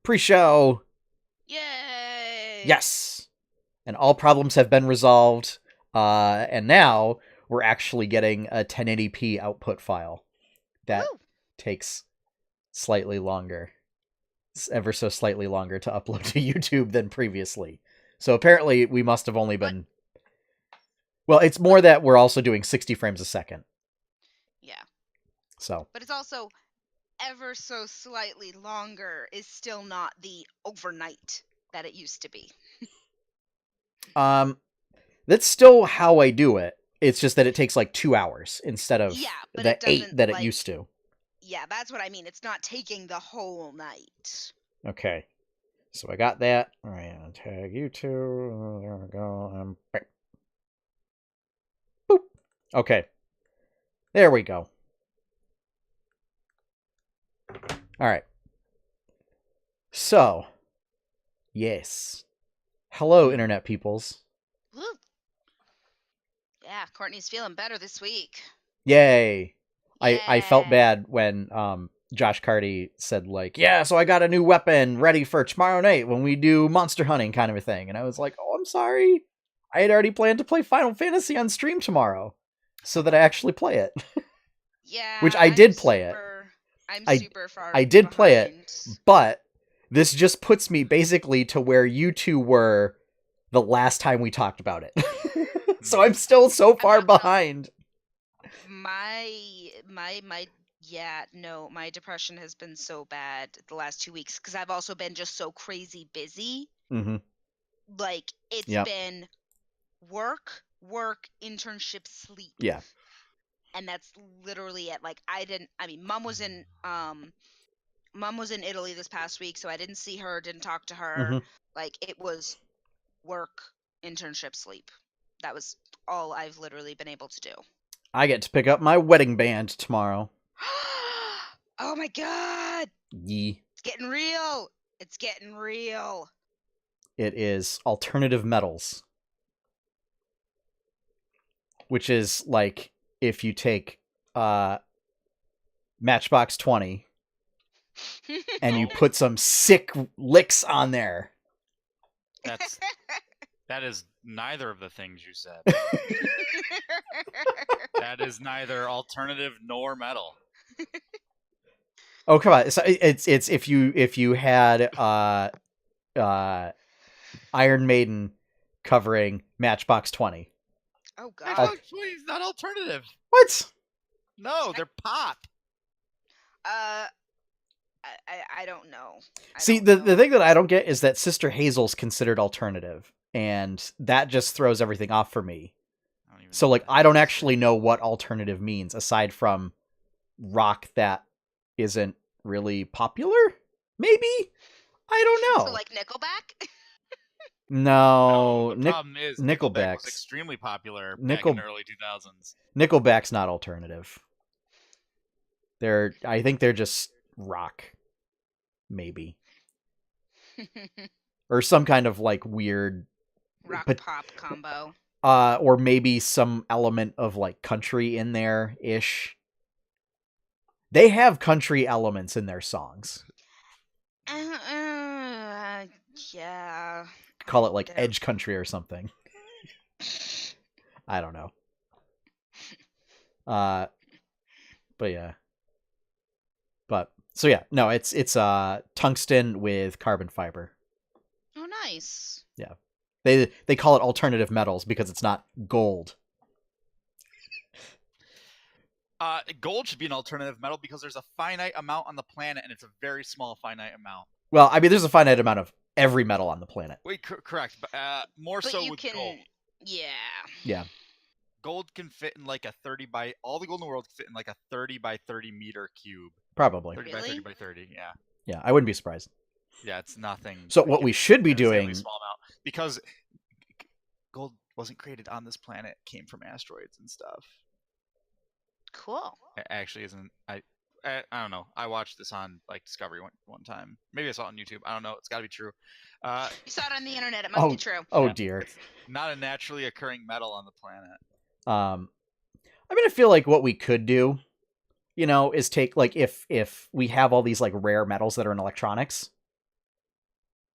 Pre-show. Yay! Yes. And all problems have been resolved. And now we're actually getting a 1080p output file that Woo! takes slightly longer, ever so slightly longer to upload to YouTube than previously. So apparently we must have only been... Well, it's more that we're also doing 60 frames a second. Yeah. So. But it's also ever so slightly longer is still not the overnight that it used to be. That's still how I do it. It's just that it takes like 2 hours instead of the 8 that it used to. Yeah, that's what I mean. It's not taking the whole night. Okay. So I got that. All right, I'll tag you two. There we go. Boop. Okay. There we go. All right. So, yes. Hello, Internet peoples. Woo. Yeah, Courtney's feeling better this week. Yay. I felt bad when Josh Carty said, like, yeah, so I got a new weapon ready for tomorrow night when we do monster hunting kind of a thing. And I was like, oh, I'm sorry. I had already planned to play Final Fantasy on stream tomorrow so that I actually play it. Yeah. Which I did play it. I'm super far I did behind. play it, but this just puts me basically to where you two were the last time we talked about it. So I'm still so far behind. My depression has been so bad the last 2 weeks because I've also been just so crazy busy. Mm-hmm. Like, it's been work, internship, sleep. Yeah. And that's literally it. Like, Mom was in Italy this past week, so I didn't see her, didn't talk to her. Mm-hmm. Like, it was work, internship, sleep. That was all I've literally been able to do. I get to pick up my wedding band tomorrow. Oh my god! Yee. It's getting real! It's getting real! It is alternative metals. Which is like if you take Matchbox 20 and you put some sick licks on there. That is neither of the things you said. That is neither alternative nor metal. Oh, come on. So it's if you had Iron Maiden covering Matchbox 20. Oh god. Matchbox 20 is not alternative. What? No, they're pop. I don't know. The thing that I don't get is that Sister Hazel's considered alternative, and that just throws everything off for me. So, like, I don't actually know what alternative means, aside from rock that isn't really popular? Maybe? I don't know. So, like, Nickelback? No, the problem is Nickelback was extremely popular back in the early 2000s. Nickelback's not alternative. I think they're just rock. Maybe. Or some kind of, like, weird... rock-pop combo. Or maybe some element of, like, country in there-ish. They have country elements in their songs. Yeah. Call it, like, edge country or something. I don't know. But yeah. So yeah, no, it's tungsten with carbon fiber. Oh, nice. Yeah. They call it alternative metals because it's not gold. Gold should be an alternative metal because there's a finite amount on the planet, and it's a very small finite amount. Well, I mean, there's a finite amount of every metal on the planet. Wait, correct, but more but so with gold. Yeah. Yeah. Gold can fit in like a 30 by... All the gold in the world can fit in like a 30 by 30 meter cube. Probably. 30 by 30 by 30, yeah. Yeah, I wouldn't be surprised. Yeah, it's nothing. So what we should be doing... Small amount, because gold wasn't created on this planet. It came from asteroids and stuff. Cool. It actually isn't... I don't know. I watched this on like Discovery one time. Maybe I saw it on YouTube. I don't know. It's got to be true. You saw it on the internet. It must be true. Oh, dear. It's not a naturally occurring metal on the planet. I mean, I feel like what we could do, is take, like, if we have all these, like, rare metals that are in electronics,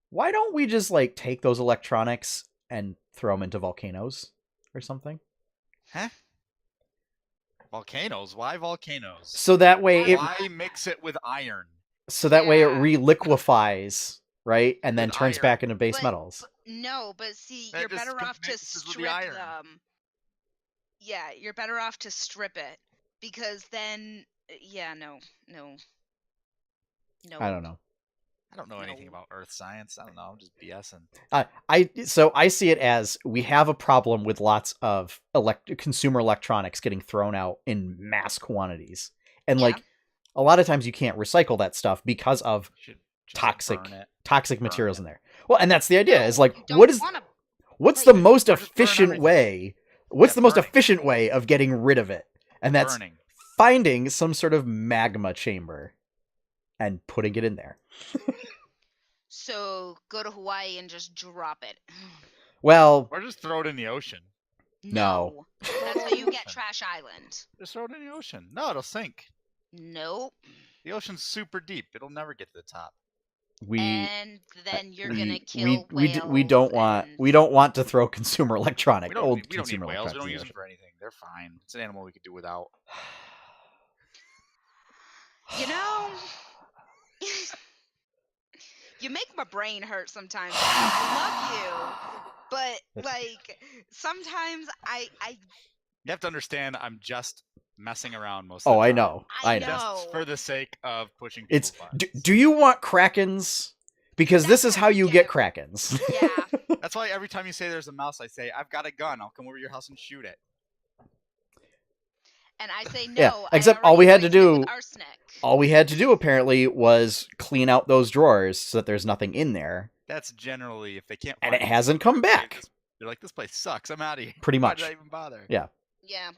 why don't we just like take those electronics and throw them into volcanoes or something? Huh? Volcanoes? Why volcanoes? So that way Why mix it with iron? So that way it Yeah. reliquefies, right? And then With turns iron. back into base But- metals. No, but see, That you're just better off to mixes with the strip iron. them. Yeah, you're better off to strip it because then, yeah, no. I don't know. I don't know anything No. about earth science. I don't know. I'm just BSing. I see it as we have a problem with lots of consumer electronics getting thrown out in mass quantities, and Yeah. like a lot of times you can't recycle that stuff because of Should just toxic burn it. toxic Burn materials it. in there. Well, and that's the idea. Is No, like you don't what is wanna- what's like, the most or just burn efficient everything. way? What's Yeah, the most burning. efficient way of getting rid of it? And that's Burning. finding some sort of magma chamber and putting it in there. So go to Hawaii and just drop it. Well, Or just throw it in the ocean. No. That's how you get Trash Island. Just throw it in the ocean. No, it'll sink. Nope. The ocean's super deep. It'll never get to the top. And then you're gonna we kill we don't want whales to throw consumer electronic We don't old need whales. consumer We don't electronics in use the them for anything. They're fine. It's an animal we could do without. You know, you make my brain hurt sometimes. I love you, but like sometimes I You have to understand, I'm just messing around most of Oh, the I time. know. I know. Just for the sake of pushing It's people's buttons. do you want Krakens? Because this is That's how what I you get Krakens. yeah. That's why every time you say there's a mouse, I say, I've got a gun. I'll come over to your house and shoot it. And I say no. Yeah, I except all already we had to poisoned it do- with arsenic. All we had to do apparently was clean out those drawers so that there's nothing in there, That's generally if they can't. and find it hasn't come back. They're like, this place sucks. I'm out of here. Pretty Why much. did I even bother? Yeah. Yeah.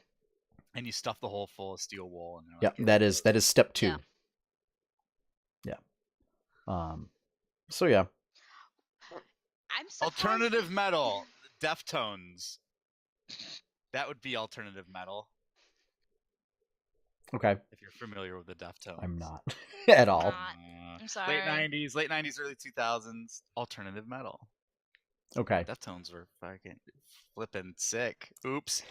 And you stuff the hole full of steel wool. And they're Yep, like, that is step 2. Yeah. So yeah. I'm surprised. Alternative metal, Deftones. That would be alternative metal Okay. if you're familiar with the Deftones. I'm not at all. Not. I'm sorry. Late 90s, early 2000s, alternative metal. Okay. Deftones were fucking flipping sick. Oops.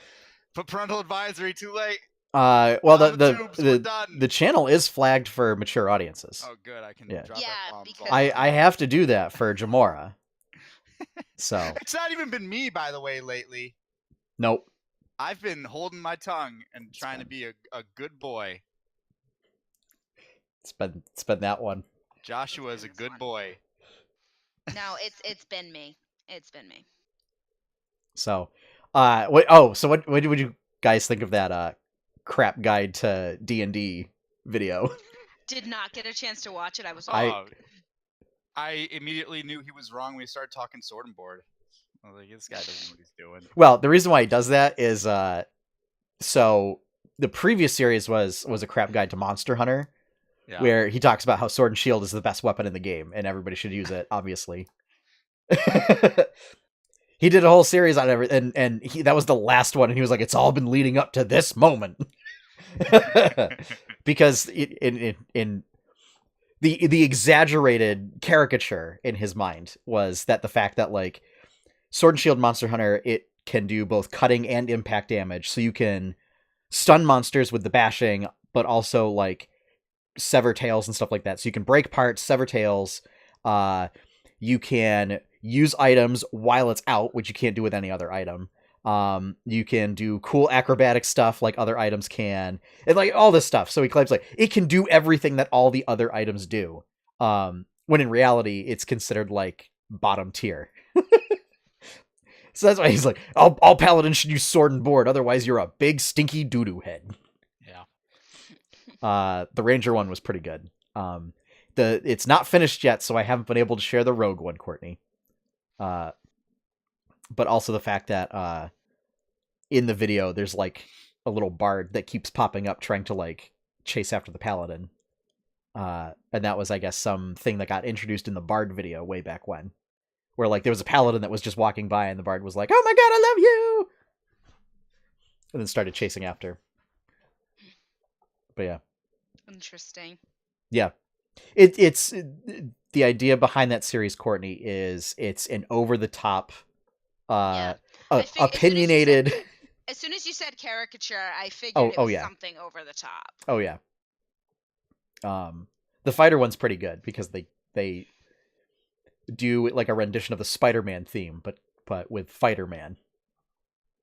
Put parental advisory, too late. Well, On the tubes, we're the done. the channel is flagged for mature audiences. Oh, good. I can Yeah. drop Yeah, F-bombs because- all the I time. have to do that for Jamora. So It's not even been me, by the way, lately. nope. I've been holding my tongue and trying to be a good boy. It's been that one. Joshua is a good boy. No, it's been me. It's been me. So, so what would you guys think of that crap guide to D&D video? Did not get a chance to watch it. I was I immediately knew he was wrong when he started talking sword and board. I was like, this guy doesn't know what he's doing. Well, the reason why he does that is so the previous series was a crap guide to Monster Hunter, Yeah. where he talks about how sword and shield is the best weapon in the game and everybody should use it, obviously. He did a whole series on everything, and that was the last one, and he was like, it's all been leading up to this moment. Because in the exaggerated caricature in his mind was that the fact that like Sword and Shield Monster Hunter, it can do both cutting and impact damage, so you can stun monsters with the bashing, but also like sever tails and stuff like that. So you can break parts, sever tails. You can use items while it's out, which you can't do with any other item. You can do cool acrobatic stuff like other items can, and like all this stuff. So he claims like it can do everything that all the other items do. When in reality, it's considered like bottom tier. So that's why he's like, all paladins should use sword and board, otherwise you're a big stinky doo-doo head. Yeah. The ranger one was pretty good. It's not finished yet, so I haven't been able to share the rogue one, Courtney. But also the fact that in the video there's like a little bard that keeps popping up trying to like chase after the paladin. And that was, I guess, something that got introduced in the bard video way back when. Where like there was a paladin that was just walking by and the bard was like, "Oh my god, I love you!" And then started chasing after. But yeah. interesting. Yeah. It's the idea behind that series, Courtney, is it's an over the top, Yeah. I fig- opinionated. As soon as you said caricature, I figured it was something over the top. Oh yeah. The fighter one's pretty good because they do like a rendition of the Spider-Man theme, but with Fighter-Man,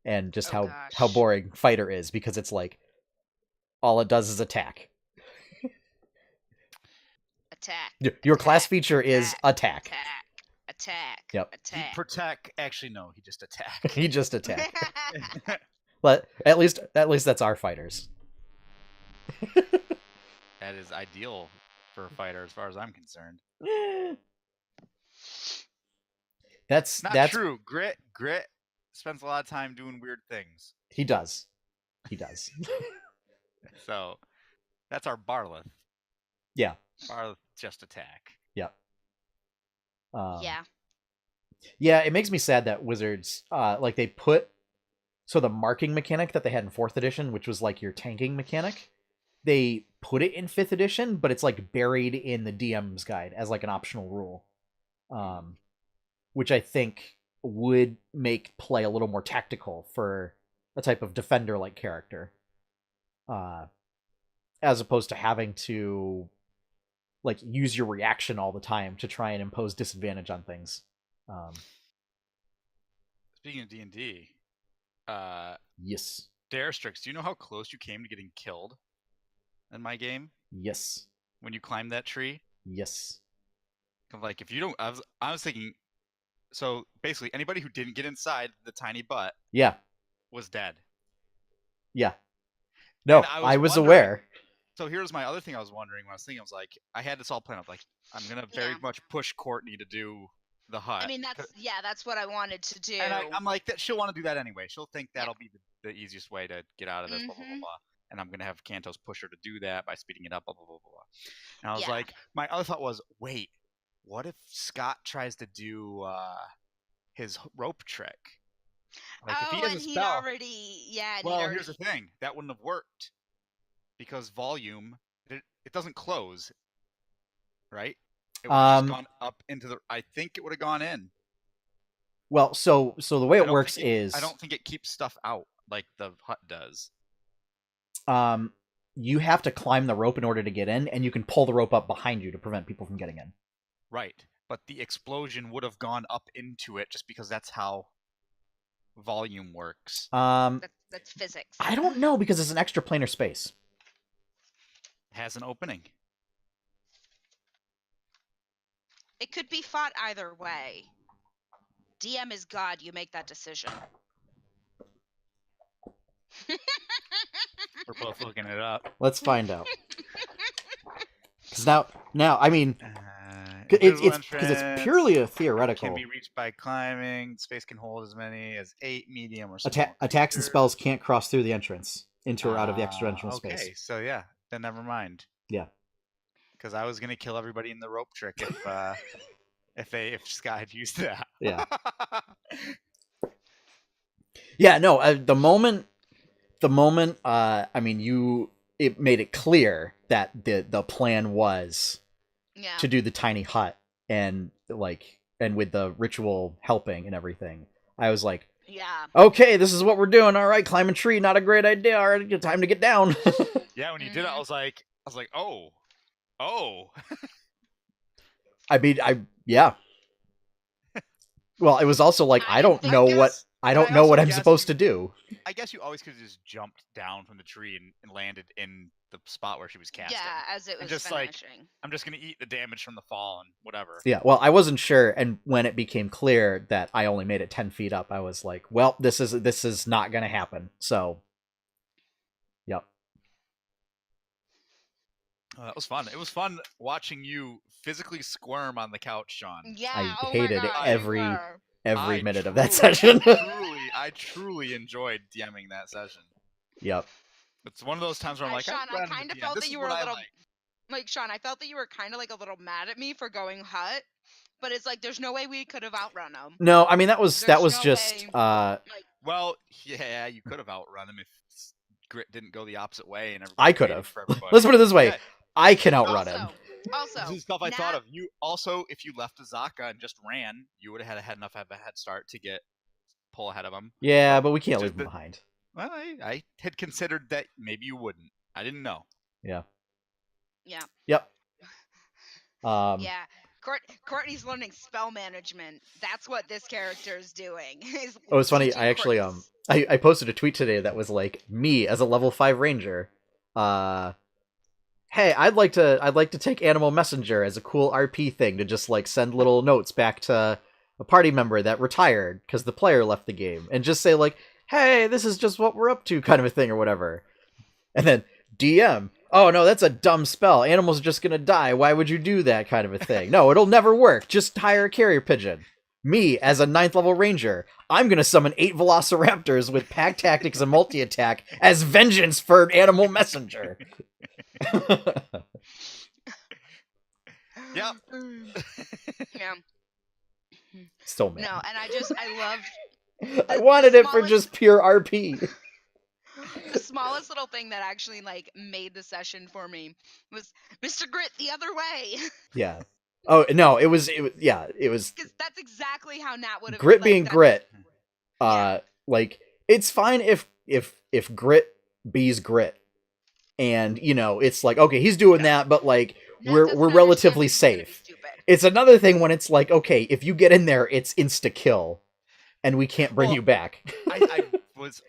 and just how boring Fighter is because it's like all it does is attack. Attack. Your class feature is attack. Attack. Yep. Attack. He protect. Actually, no. He just attack. He just attack. But at least that's our fighters. That is ideal for a fighter, as far as I'm concerned. That's true. Grit spends a lot of time doing weird things. He does. So that's our Barleth. Yeah. Barleth just attack. Yeah. Yeah. Yeah, it makes me sad that Wizards like they put the marking mechanic that they had in 4th edition, which was like your tanking mechanic, they put it in 5th edition, but it's like buried in the DM's guide as like an optional rule. Which I think would make play a little more tactical for a type of defender-like character. As opposed to having to like use your reaction all the time to try and impose disadvantage on things. Speaking of D&D, yes. Darestrix, do you know how close you came to getting killed in my game? Yes. When you climbed that tree? Yes. Like, if you don't... I was thinking... So, basically, anybody who didn't get inside the tiny butt was dead. Yeah. No, I was aware. So here's my other thing I was wondering when I was thinking. I was like, I had this all planned out. Like, I'm going to very much push Courtney to do the hut. I mean, that's what I wanted to do. And I'm like, that she'll want to do that anyway. She'll think that'll be the easiest way to get out of this, blah, blah, blah, blah. And I'm going to have Kantos push her to do that by speeding it up, blah, blah, blah, blah. And I was like, my other thought was, wait, what if Scott tries to do his rope trick? Like, if he has a spell, here's the thing. That wouldn't have worked. Because volume, it doesn't close, right? It would have just gone up into the... I think it would have gone in. Well, so the way it works is... I don't think it keeps stuff out like the hut does. You have to climb the rope in order to get in, and you can pull the rope up behind you to prevent people from getting in. Right. But the explosion would have gone up into it just because that's how volume works. That's physics. I don't know, because it's an extra planar space. Has an opening. It could be fought either way. DM is God. You make that decision. We're both looking it up. Let's find out. Because now, I mean, it's purely a theoretical. Can be reached by climbing. Space can hold as many as 8 medium or small. Attacks and spells can't cross through the entrance into or out of the extra entrance space. Okay, so yeah. Then never mind. Yeah. Because I was gonna kill everybody in the rope trick if Scott had used that. Yeah. Yeah. No. The moment. I mean, it made it clear that the plan was to do the tiny hut and with the ritual helping and everything. I was like, okay, this is what we're doing. All right, climb a tree, not a great idea. All right, time to get down. Yeah, when you did it, I was like, oh. I mean, yeah. Well, it was also like I don't know what I'm supposed to do. I guess you always could have just jumped down from the tree and landed in the spot where she was casting. Yeah, as it was just finishing. Like, I'm just gonna eat the damage from the fall and whatever. Yeah, well, I wasn't sure, and when it became clear that I only made it 10 feet up, I was like, well, this is not gonna happen. So, yep. That was fun. It was fun watching you physically squirm on the couch, Sean. Yeah, I hated every minute of that session. I truly enjoyed DMing that session. Yep. It's one of those times where I'm like, Sean, I kind of felt that you were a little like Sean. I felt that you were kind of like a little mad at me for going hut, but it's like there's no way we could have outrun him. No, I mean that was just. Well, yeah, you could have outrun him if Grit didn't go the opposite way, and I could have. Let's put it this way: I can outrun him. Also, this is stuff I thought of. You also, if you left Azaka and just ran, you would have had enough of a head start to pull ahead of him. Yeah, but we can't leave him behind. Well, I had considered that maybe you wouldn't. I didn't know. Yeah. Yep. Yeah. Courtney's learning spell management. That's what this character is doing. Oh, it's funny. I actually I posted a tweet today that was like, me as a level 5 ranger. Hey, I'd like to take Animal Messenger as a cool RP thing to just like send little notes back to a party member that retired because the player left the game, and just say like, hey, this is just what we're up to, kind of a thing or whatever. And then DM, oh no, that's a dumb spell. Animals are just gonna die. Why would you do that, kind of a thing? No, it'll never work. Just hire a carrier pigeon. Me, as a 9th level ranger, I'm gonna summon 8 velociraptors with pack tactics and multi-attack as vengeance for Animal Messenger. Yep. Yeah. Still mad. No, and I loved... I wanted it for just pure RP. The smallest little thing that actually like made the session for me was Mr. Grit the other way. Yeah. Oh no, it was Because that's exactly how Nat would have Grit being Grit. Yeah. Like it's fine if Grit bees Grit, and you know it's like, okay, he's doing that, but like we're relatively safe. It's another thing when it's like, okay, if you get in there, it's insta kill, and we can't bring you back. I was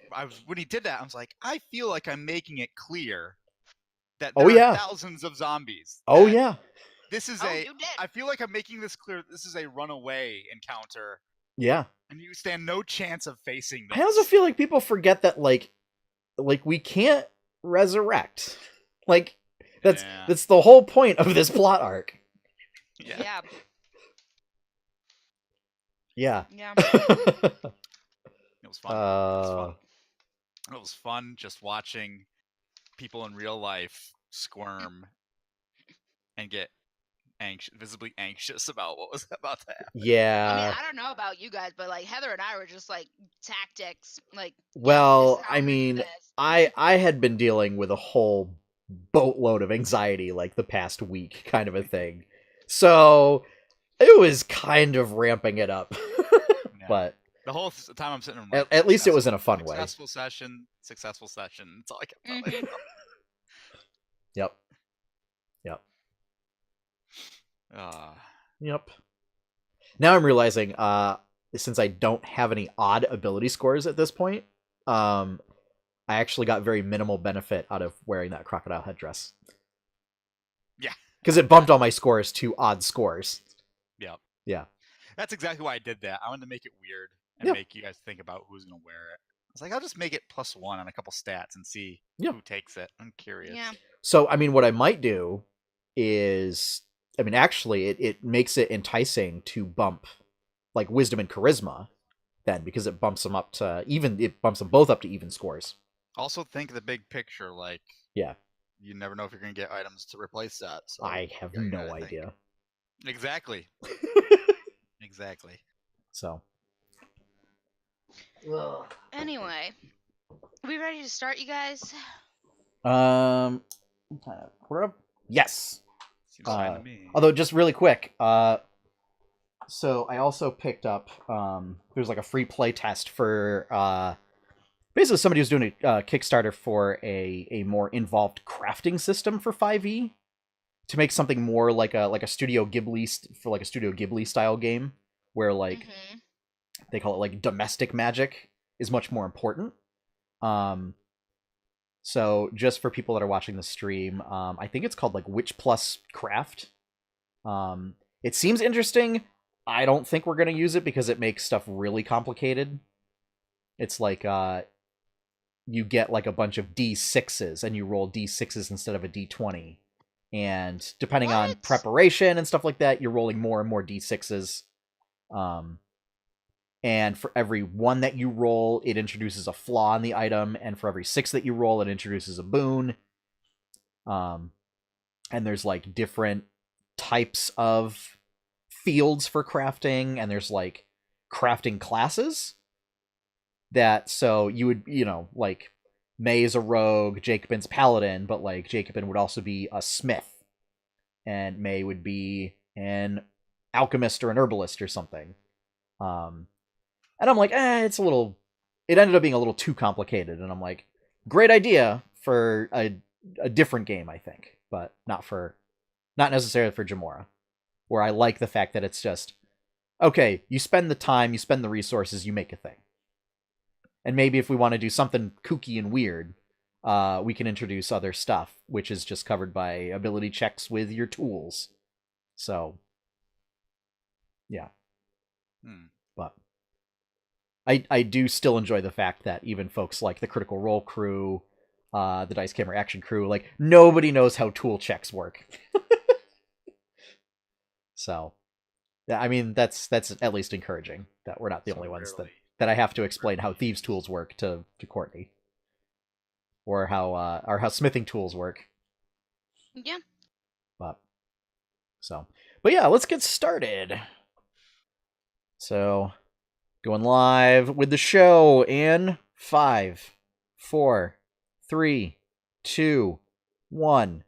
when he did that, I was like, I feel like I'm making it clear that there are thousands of zombies. Oh yeah. This is I feel like I'm making this clear. This is a runaway encounter. Yeah. And you stand no chance of facing this. I also feel like people forget that like we can't resurrect. Like that's the whole point of this plot arc. Yeah. Yeah. Yeah. It was fun. It was fun just watching people in real life squirm and get visibly anxious about what was about to happen. Yeah. I mean, I don't know about you guys, but like Heather and I were just like tactics. Like, well, I mean, I had been dealing with a whole boatload of anxiety like the past week, kind of a thing. So it was kind of ramping it up. But the whole time I'm sitting at least it was in a fun way. Successful session. That's all I kept telling myself. Yep. Yep. Now I'm realizing, since I don't have any odd ability scores at this point, I actually got very minimal benefit out of wearing that crocodile headdress. Yeah. Because it bumped all my scores to odd scores. Yep. Yeah. That's exactly why I did that. I wanted to make it weird and make you guys think about who's going to wear it. I was like, I'll just make it +1 on a couple stats and see who takes it. I'm curious. Yeah. So, I mean, what I might do is... I mean, actually, it makes it enticing to bump, like, wisdom and charisma, then, because it bumps them up to even. It bumps them both up to even scores. Also, think the big picture, like, you never know if you're going to get items to replace that. So I have no idea. Exactly. Exactly. So. Anyway, are we ready to start, you guys? We're up. Yes. Me. Although, just really quick, so I also picked up, there's like a free play test for, basically somebody who's doing a Kickstarter for a more involved crafting system for 5e, to make something more like a Studio Ghibli style game, where like, they call it like domestic magic is much more important. So just for people that are watching the stream, I think it's called like Witch Plus Craft. It seems interesting. I don't think we're going to use it because it makes stuff really complicated. It's like you get like a bunch of D6s and you roll D6s instead of a D20. And depending on preparation and stuff like that, you're rolling more and more D6s. And for every 1 that you roll, it introduces a flaw in the item. And for every 6 that you roll, it introduces a boon. And there's like different types of fields for crafting. And there's like crafting classes. So you would, like May is a rogue, Jacobin's paladin. But like Jacobin would also be a smith. and May would be an alchemist or an herbalist or something. And I'm like, it ended up being a little too complicated, and I'm like, great idea for a different game, I think, but not necessarily for Jamora, where I like the fact that it's just, okay, you spend the time, you spend the resources, you make a thing. And maybe if we want to do something kooky and weird, we can introduce other stuff, which is just covered by ability checks with your tools. So, yeah. But I do still enjoy the fact that even folks like the Critical Role crew, the Dice Camera Action crew, like, nobody knows how tool checks work. So, yeah, I mean, that's at least encouraging that we're not the only ones that I have to explain how thieves' tools work to Courtney, or how smithing tools work. Yeah. But yeah, let's get started. So, going live with the show in 5, 4, 3, 2, 1.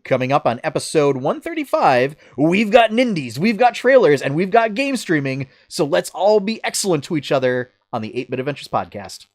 Coming up on episode 135, we've got Nindies, we've got trailers, and we've got game streaming, so let's all be excellent to each other on the 8-Bit Adventures podcast.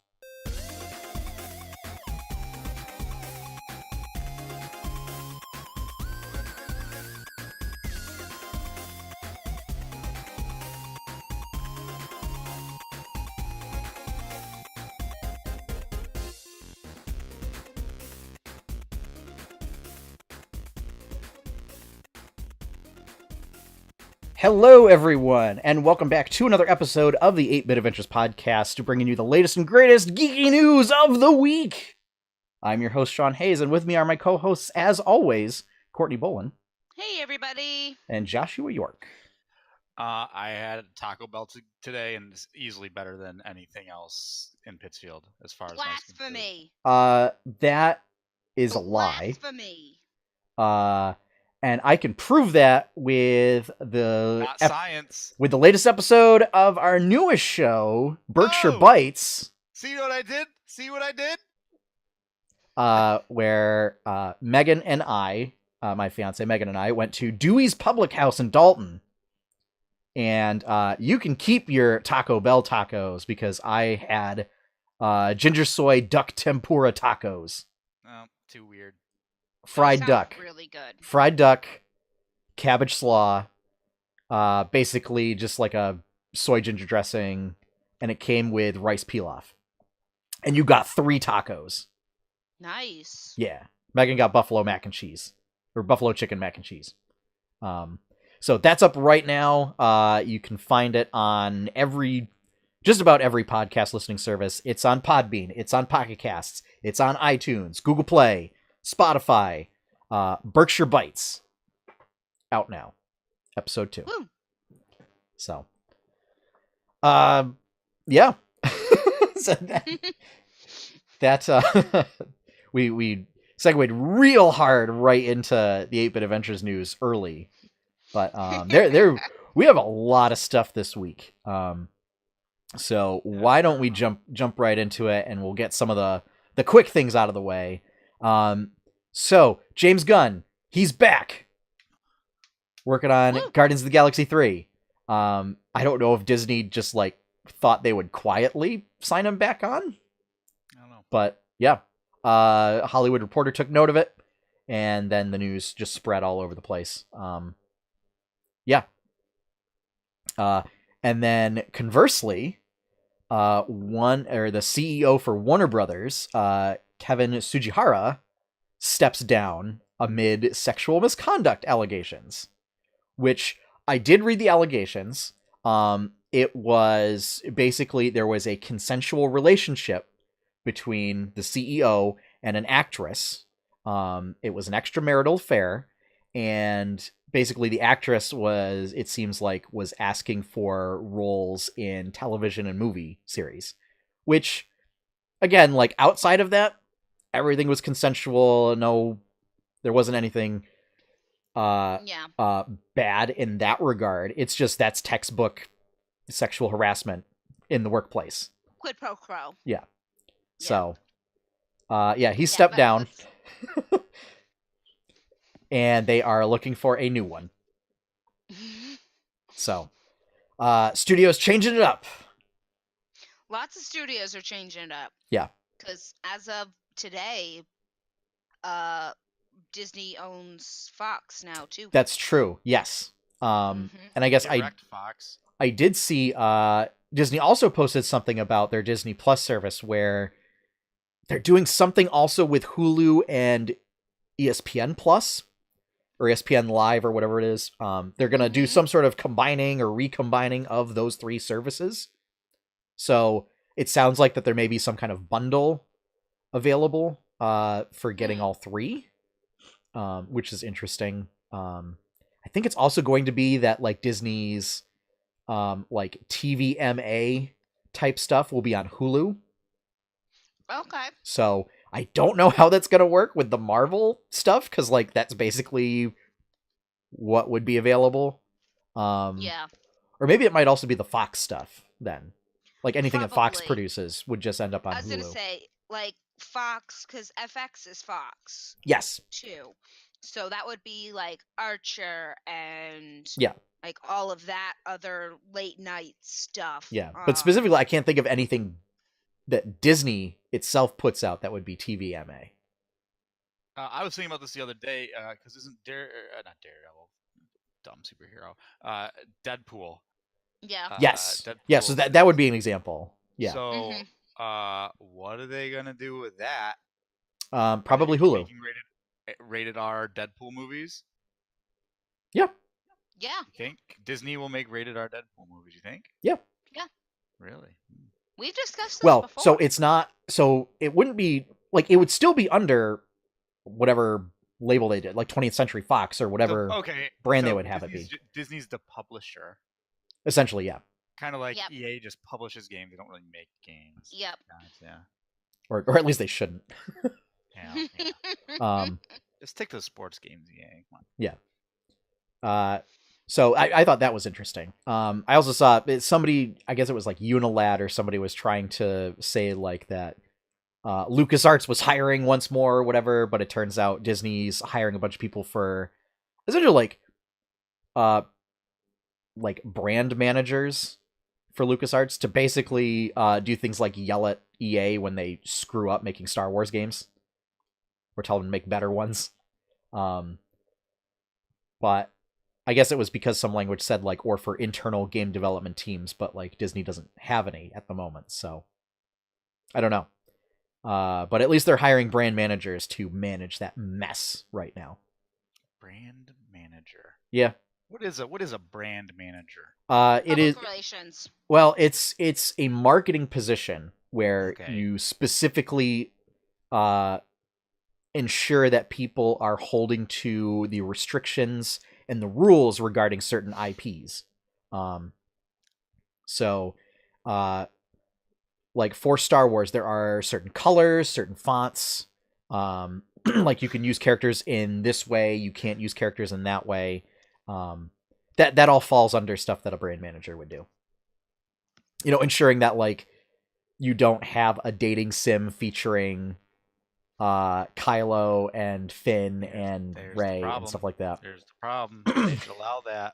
Hello, everyone, and welcome back to another episode of the 8-Bit Adventures podcast, bringing you the latest and greatest geeky news of the week. I'm your host, Sean Hayes, and with me are my co-hosts, as always, Courtney Bolin. Hey, everybody. And Joshua York. I had Taco Bell today, and it's easily better than anything else in Pittsfield, as far as blasphemy. That is a lie. Blasphemy. And I can prove that with the science. With the latest episode of our newest show, Berkshire Bites. See what I did? Where Megan and I, my fiance Megan and I, went to Dewey's Public House in Dalton. And you can keep your Taco Bell tacos because I had ginger soy duck tempura tacos. Oh, too weird. Fried duck. Really good. Fried duck, cabbage slaw, basically just like a soy ginger dressing, and it came with rice pilaf. And you got 3 tacos. Nice. Yeah. Megan got buffalo mac and cheese. Or buffalo chicken mac and cheese. So that's up right now. You can find it on just about every podcast listening service. It's on Podbean. It's on Pocket Casts. It's on iTunes, Google Play, Spotify, Berkshire Bites, out now, episode 2. Woo. So, yeah. So that we segued real hard right into the 8-Bit Adventures news early, but we have a lot of stuff this week. So why don't we jump right into it, and we'll get some of the quick things out of the way. So James Gunn, he's back working on Guardians of the Galaxy 3. I don't know if Disney just thought they would quietly sign him back on. I don't know. But yeah, Hollywood Reporter took note of it, and then the news just spread all over the place. Yeah. And then conversely, the CEO for Warner Brothers, Kevin Tsujihara, steps down amid sexual misconduct allegations, which I did read the allegations. It was basically, there was a consensual relationship between the CEO and an actress. It was an extramarital affair, and basically the actress was asking for roles in television and movie series, which, again, outside of that, everything was consensual. No, there wasn't anything bad in that regard. It's just that's textbook sexual harassment in the workplace. Quid pro quo. Yeah. So, he stepped down. and they are looking for a new one. So, studios changing it up. Lots of studios are changing it up. Yeah. Because as of today, Disney owns Fox now too. That's true. Yes. And I guess Fox. I did see Disney also posted something about their Disney Plus service where they're doing something also with Hulu and ESPN Plus or ESPN Live or whatever it is. They're going to do some sort of combining or recombining of those three services. So it sounds like that there may be some kind of bundle available for getting all three, which is interesting. I think it's also going to be that like Disney's like TVMA type stuff will be on Hulu. Okay. So I don't know how that's going to work with the Marvel stuff, because like that's basically what would be available. Yeah. Or maybe it might also be the Fox stuff then. Like anything that Fox Probably. produces would just end up on Hulu. I was going to say, like, Fox, because FX is Fox. Yes. Too. So that would be like Archer and yeah, like all of that other late night stuff. Yeah. But specifically, I can't think of anything that Disney itself puts out that would be TVMA. I was thinking about this the other day, because isn't not Daredevil, dumb superhero, Deadpool. Yeah. Yes. Deadpool. Yeah, so that would be an example. Yeah. So, what are they going to do with that? Probably Hulu. Rated R Deadpool movies? Yeah. Yeah. You think Disney will make rated R Deadpool movies, you think? Yeah. Yeah. Really? We've discussed this well, before. So it's not, so it wouldn't be, like, it would still be under whatever label they did, like 20th Century Fox or whatever brand they would have it be. Disney's the publisher. Essentially, yeah. Kind of like EA just publishes games, they don't really make games. Yep. Yeah. Or at least they shouldn't. Yeah. Just stick to the sports games, EA. Come on. Yeah. So I thought that was interesting. I also saw somebody, I guess it was like Unilad or somebody was trying to say like that LucasArts was hiring once more or whatever, but it turns out Disney's hiring a bunch of people for essentially like brand managers for LucasArts to basically do things like yell at EA when they screw up making Star Wars games or tell them to make better ones. But I guess it was because some language said like, or for internal game development teams, but like Disney doesn't have any at the moment. So I don't know. But at least they're hiring brand managers to manage that mess right now. Brand manager. Yeah. What is a brand manager? It is Public relations. Well, it's a marketing position where you specifically ensure that people are holding to the restrictions and the rules regarding certain IPs. So like for Star Wars, there are certain colors, certain fonts. Like you can use characters in this way, you can't use characters in that way. That all falls under stuff that a brand manager would do. You know, ensuring that like you don't have a dating sim featuring Kylo and Finn and Rey and stuff like that. There's the problem. They should allow that.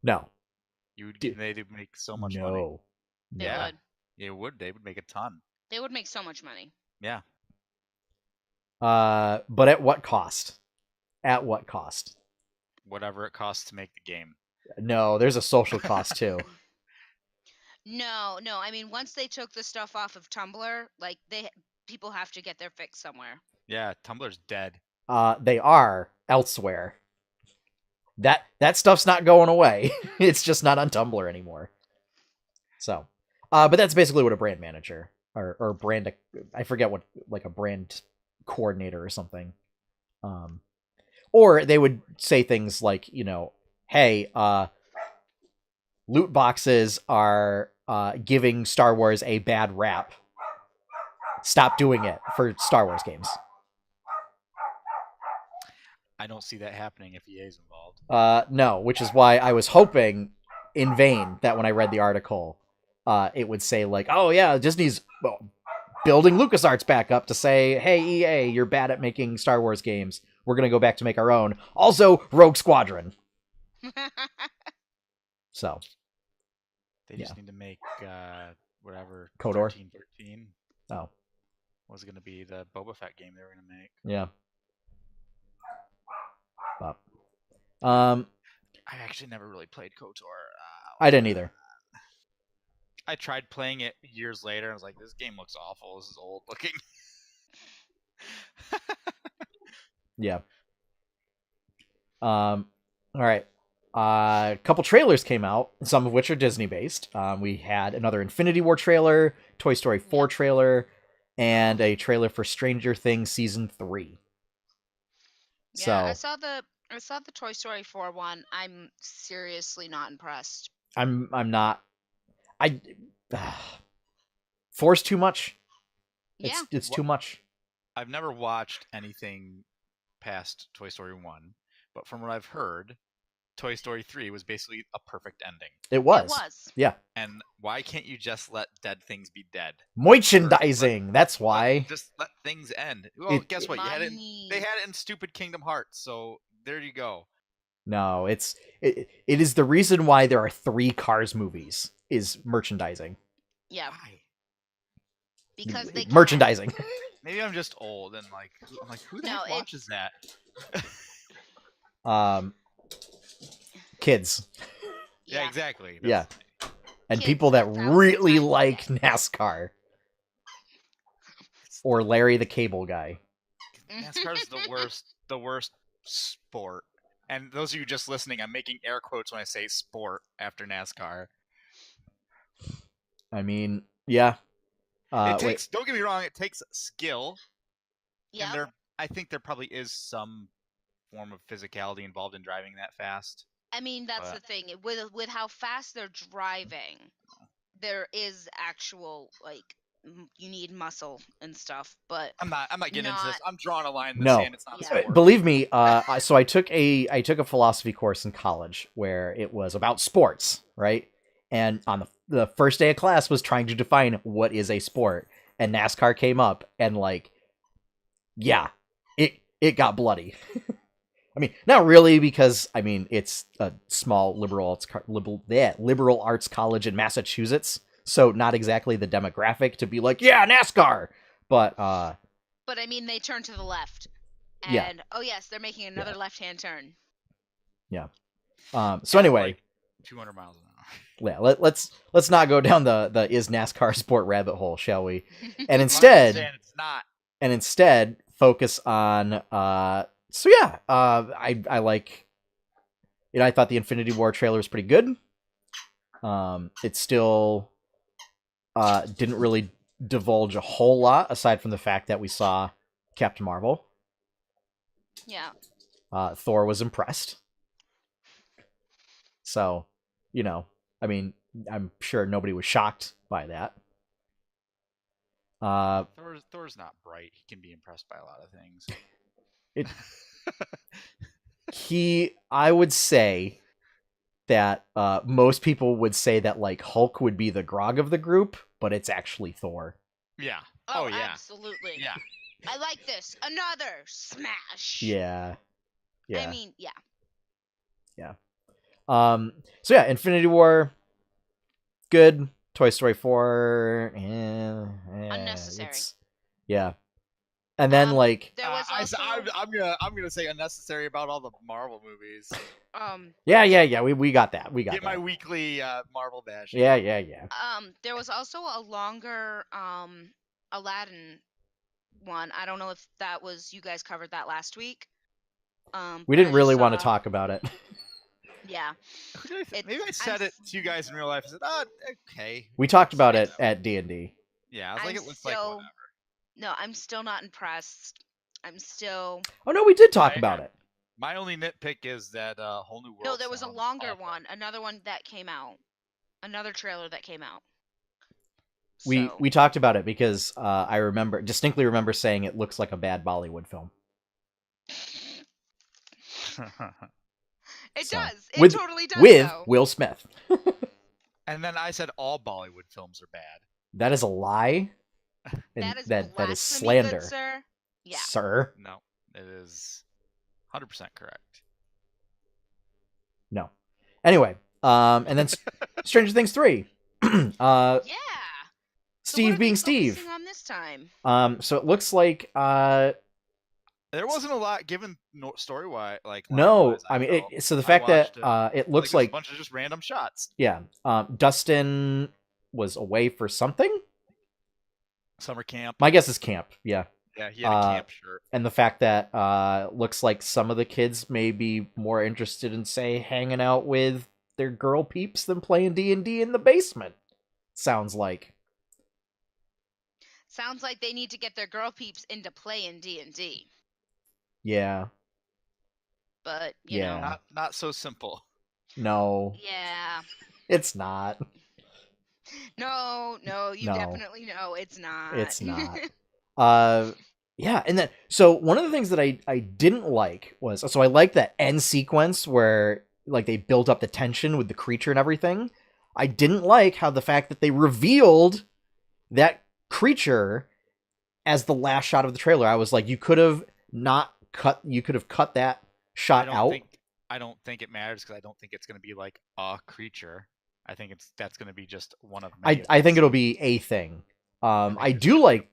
No. They'd make so much money. Yeah. They would. They would make a ton. They would make so much money. Yeah. But at what cost? At what cost? Whatever it costs to make the game. No, there's a social cost too. No. I mean, once they took the stuff off of Tumblr, like people have to get their fix somewhere. Yeah, Tumblr's dead. They are elsewhere. That stuff's not going away. It's just not on Tumblr anymore. So, but that's basically what a brand manager or brand, I forget what, like a brand coordinator or something. Or they would say things like, you know, hey, loot boxes are giving Star Wars a bad rap. Stop doing it for Star Wars games. I don't see that happening if EA is involved. No, which is why I was hoping in vain that when I read the article, it would say like, oh yeah, Disney's building LucasArts back up to say, hey EA, you're bad at making Star Wars games. we're going to go back to make our own. Also, Rogue Squadron. So. They just need to make whatever KOTOR? 1313 Oh. was going to be the Boba Fett game they were going to make. Yeah. But, I actually never really played KOTOR. I didn't either. I tried playing it years later. I was like, this game looks awful. This is old looking. Yeah. All right. A couple trailers came out, some of which are Disney based. We had another Infinity War trailer, Toy Story 4 trailer, and a trailer for Stranger Things season 3. Yeah, so I saw the Toy Story 4 one. I'm seriously not impressed. I'm not. 4's too much. Yeah. It's too much. I've never watched anything past Toy Story 1, but from what I've heard, Toy Story 3 was basically a perfect ending. It was. It was. Yeah. And why can't you just let dead things be dead? Merchandising. That's why. Just let things end. Well, guess what? Money. They had it in Stupid Kingdom Hearts, so there you go. No, it is the reason why there are 3 Cars movies is merchandising. Yeah. Why? Because they merchandising. Maybe I'm just old and I'm like, who the heck watches that? Kids. Yeah, exactly. Yeah. And Kids people that 1,000 really times a like day. NASCAR. Or Larry the Cable Guy. NASCAR is the worst sport. And those of you just listening, I'm making air quotes when I say sport after NASCAR. I mean, yeah. Don't get me wrong, it takes skill. Yeah. And I think there probably is some form of physicality involved in driving that fast. I mean, that's the thing. With how fast they're driving, there is actual, you need muscle and stuff, but I'm not getting into this. I'm drawing a line in the No. sand. It's not sport. Believe me, so I took a philosophy course in college where it was about sports, right? And on the first day of class was trying to define what is a sport, and NASCAR came up, and it got bloody. I mean, not really, because I mean it's a small liberal arts college in Massachusetts, so not exactly the demographic to be like, yeah, NASCAR. But I mean, they turn to the left, and oh yes, they're making another left-hand turn. Yeah. So anyway, 200 miles an hour. Yeah, let's not go down the is NASCAR sport rabbit hole, shall we? And instead, it's not. And instead focus on I like, I thought the Infinity War trailer was pretty good. It still didn't really divulge a whole lot aside from the fact that we saw Captain Marvel. Yeah. Thor was impressed. So, I mean, I'm sure nobody was shocked by that. Thor's not bright. He can be impressed by a lot of things. I would say that most people would say that Hulk would be the Grog of the group, but it's actually Thor. Yeah. Oh yeah. Absolutely. Yeah. I like this. Another smash. Yeah. I mean, yeah. Yeah. So yeah, Infinity War, good. Toy Story 4, unnecessary. Yeah. And then there was also... I'm gonna say unnecessary about all the Marvel movies. Yeah. We got that. Get my weekly Marvel bash. Yeah. There was also a longer Aladdin one. I don't know if that was, you guys covered that last week. We didn't really want to talk about it. Yeah. Maybe I said it to you guys in real life. I said, "Oh, okay." We talked about it at D&D. Yeah, I was like, it looks like whatever. No, I'm still not impressed. I'm still... Oh, no, we did talk about it. My only nitpick is that Whole New World. No, there was a longer one. Another one that came out. Another trailer that came out. We talked about it because I distinctly remember saying it looks like a bad Bollywood film. It does. It totally does. With Will Smith. And then I said all Bollywood films are bad. That is a lie. That is that is slander, good, sir. Yeah. Sir. No, it is 100% correct. No. Anyway, and then Stranger Things 3. Yeah. Steve so being what are they Steve. focusing on this time? So it looks like there wasn't a lot given story-wise, like no. line-wise, I mean, felt. so the fact that it looks like a bunch of just random shots. Yeah. Dustin was away for something. Summer camp. My guess is camp. Yeah. Yeah, he had a camp shirt. And the fact that looks like some of the kids may be more interested in, say, hanging out with their girl peeps than playing D&D in the basement. Sounds like they need to get their girl peeps into playing D&D. Yeah. But, you know. Not so simple. No. Yeah. It's not. No, you definitely know it's not. It's not. Yeah, and then so one of the things that I didn't like was, so I like that end sequence where like they build up the tension with the creature and everything. I didn't like how the fact that they revealed that creature as the last shot of the trailer. I was like, you could have cut that shot out. I don't think it matters because I don't think it's going to be like a creature. I think that's going to be just one of many. I think it'll be a thing. I do like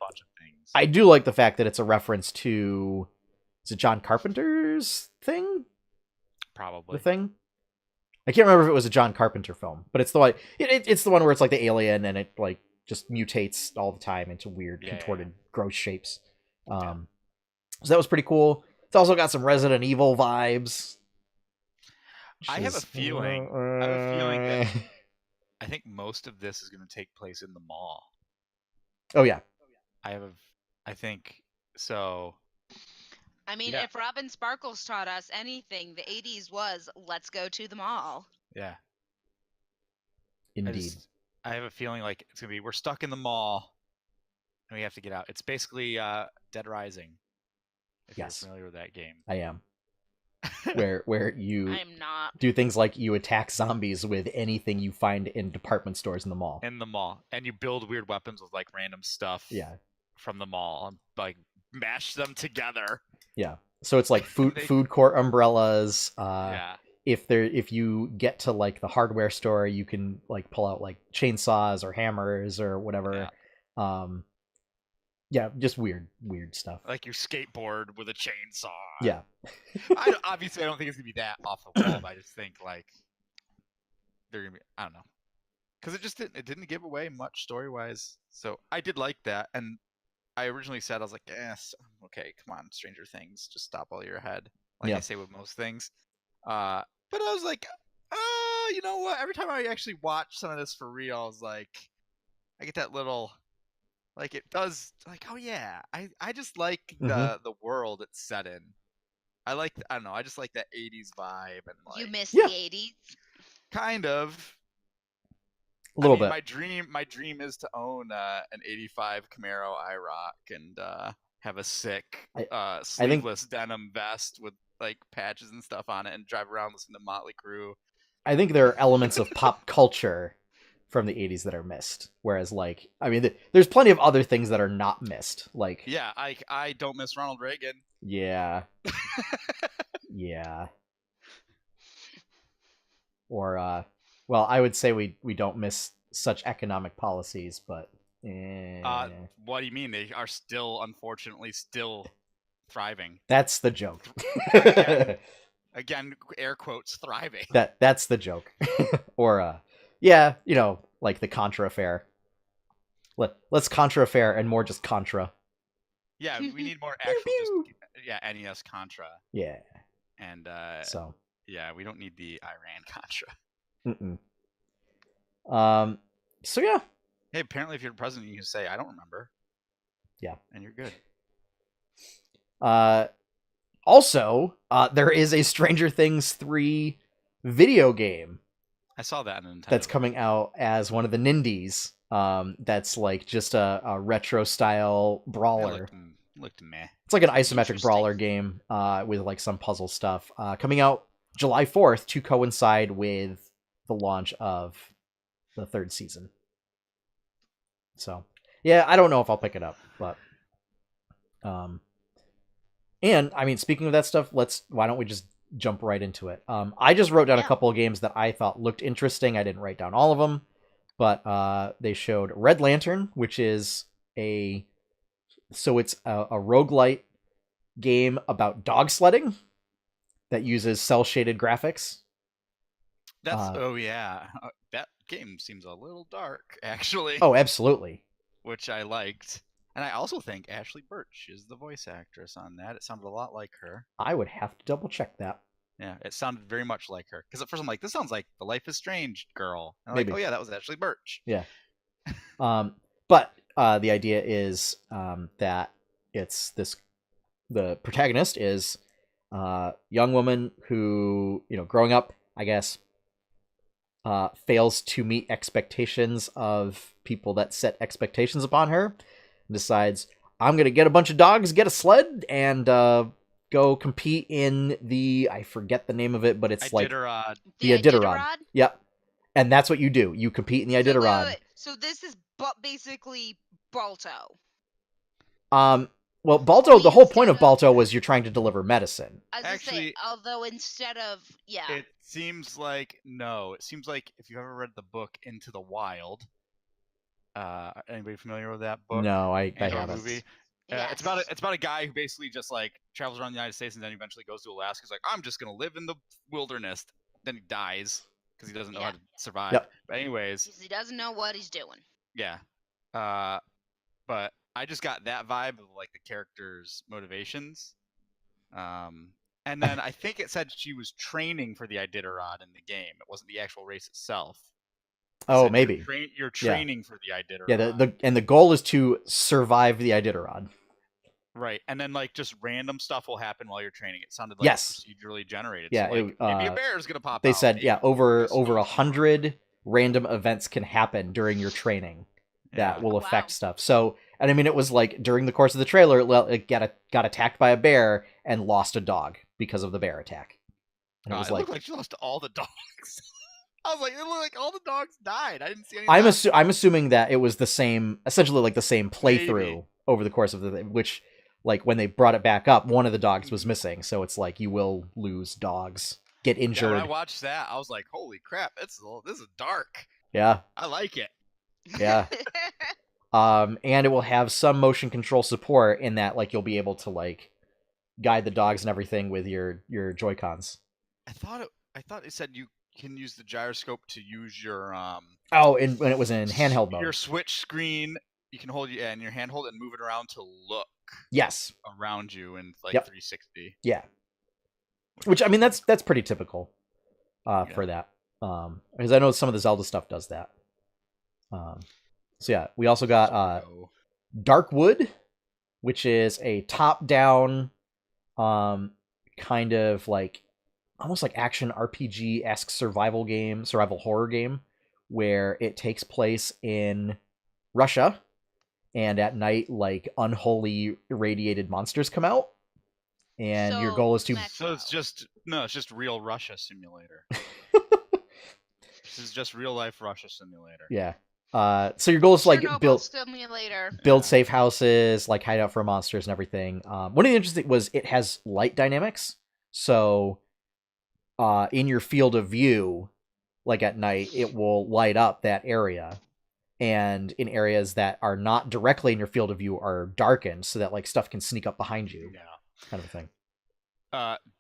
the fact that it's a reference to, is it John Carpenter's thing? Probably the thing. I can't remember if it was a John Carpenter film, but it's the one. It's the one where it's like the alien and it like just mutates all the time into weird, contorted, gross shapes. So that was pretty cool. It's also got some Resident Evil vibes. I have a feeling that I think most of this is going to take place in the mall. Oh yeah. I think so. I mean, if Robin Sparkles taught us anything, the 80s was, let's go to the mall. Yeah. Indeed. I have a feeling like it's going to be, we're stuck in the mall and we have to get out. It's basically Dead Rising. If you're familiar with that game. I am. where you I'm not. do things like you attack zombies with anything you find in department stores in the mall. And you build weird weapons with like random stuff from the mall and like mash them together. Yeah. So it's like food court umbrellas. If you get to like the hardware store, you can like pull out like chainsaws or hammers or whatever. Just weird stuff. Like you skateboard with a chainsaw. Yeah. Obviously, I don't think it's gonna be that off the wall. But I just think like they're gonna be. I don't know, because it didn't give away much story wise. So I did like that, and I originally said I was like, yes, okay, come on, Stranger Things, just stop while you're ahead, like I say with most things. But I was like, you know what? Every time I actually watch some of this for real, I was like, I get that little. Like it does, like, oh yeah, I just like the world it's set in. I don't know, I just like that 80s vibe and like. You miss the 80s? Kind of. A little bit. My dream is to own an 85 Camaro IROC and have a sick sleeveless denim vest with like patches and stuff on it and drive around listening to Motley Crue. I think there are elements of pop culture from the 80s that are missed, whereas like there's plenty of other things that are not missed, like I don't miss Ronald Reagan. Yeah. Or well, I would say we don't miss such economic policies, but what do you mean? They are unfortunately still thriving. That's the joke. Again, air quotes, thriving. That's the joke. Or like the Contra affair. Let's Contra affair and more just Contra. Yeah, we need more actual NES Contra. Yeah. And we don't need the Iran Contra. So yeah. Hey, apparently if you're the president you can say I don't remember. Yeah. And you're good. Also, there is a Stranger Things 3 video game. I saw that on Nintendo. That's coming out as one of the Nindies. That's like just a retro style brawler. Looked meh. It's like an isometric brawler game with like some puzzle stuff. Coming out July 4th to coincide with the launch of the 3rd season. So, yeah, I don't know if I'll pick it up, but And I mean, speaking of that stuff, why don't we just jump right into it? I just wrote down a couple of games that I thought looked interesting. I didn't write down all of them, but they showed Red Lantern, which is it's a roguelite game about dog sledding that uses cel-shaded graphics. That game seems a little dark, actually. Oh, absolutely. Which I liked. And I also think Ashley Birch is the voice actress on that. It sounded a lot like her. I would have to double check that. Yeah, it sounded very much like her. Because at first I'm like, this sounds like the Life is Strange girl. And I'm Maybe. like, oh yeah, that was Ashley Birch. Yeah. But the idea is that the protagonist is a young woman who, growing up, I guess, fails to meet expectations of people that set expectations upon her, and decides, I'm going to get a bunch of dogs, get a sled, and go compete in I forget the name of it, but it's Iditarod. The Iditarod. Yep. And that's what you do. You compete in the Iditarod. Wait. So this is basically Balto. Well, Balto, the whole point of Balto was you're trying to deliver medicine. Actually, although instead of, It seems like if you ever read the book Into the Wild, anybody familiar with that book? No, I haven't. Movie? Yes. It's about a guy who basically just like travels around the United States and then eventually goes to Alaska. He's like, I'm just gonna live in the wilderness. Then he dies because he doesn't know how to survive. Yep. But anyways, he doesn't know what he's doing. Yeah. But I just got that vibe of like the character's motivations. And then I think it said she was training for the Iditarod in the game. It wasn't the actual race itself. Oh, maybe. You're training for the Iditarod. Yeah, the goal is to survive the Iditarod. Right, and then like just random stuff will happen while you're training. It sounded like procedurally generated. Yeah, so, maybe a bear is gonna pop out. They said, over 100 random events can happen during your training that will affect stuff. So, and I mean, it was like during the course of the trailer, it got attacked by a bear and lost a dog because of the bear attack. And it looked like she lost all the dogs. I was like, it looked like all the dogs died. I didn't see any. I'm assuming that it was essentially like the same playthrough over the course of which, like when they brought it back up, one of the dogs was missing. So it's like you will lose dogs, get injured. When I watched that, I was like, holy crap, this is dark. Yeah. I like it. Yeah. And it will have some motion control support in that, like, you'll be able to like guide the dogs and everything with your Joy-Cons. I thought it said you can use the gyroscope to use your when it was in handheld mode. Your switch screen, you can hold in your handhold and move it around to look. Yes. Around you in like 360. Yeah. Which, I mean, that's pretty typical for that. Because I know some of the Zelda stuff does that. So yeah, we also got Darkwood, which is a top-down kind of like almost like action RPG-esque survival horror game, where it takes place in Russia, and at night, like, unholy irradiated monsters come out, and your goal is to... So it's just real Russia simulator. This is just real life Russia simulator. Yeah. So your goal is to like build safe houses, like hide out for monsters and everything. One of the interesting was it has light dynamics. So in your field of view, like at night, it will light up that area. And in areas that are not directly in your field of view are darkened so that like stuff can sneak up behind you. Yeah. Kind of a thing.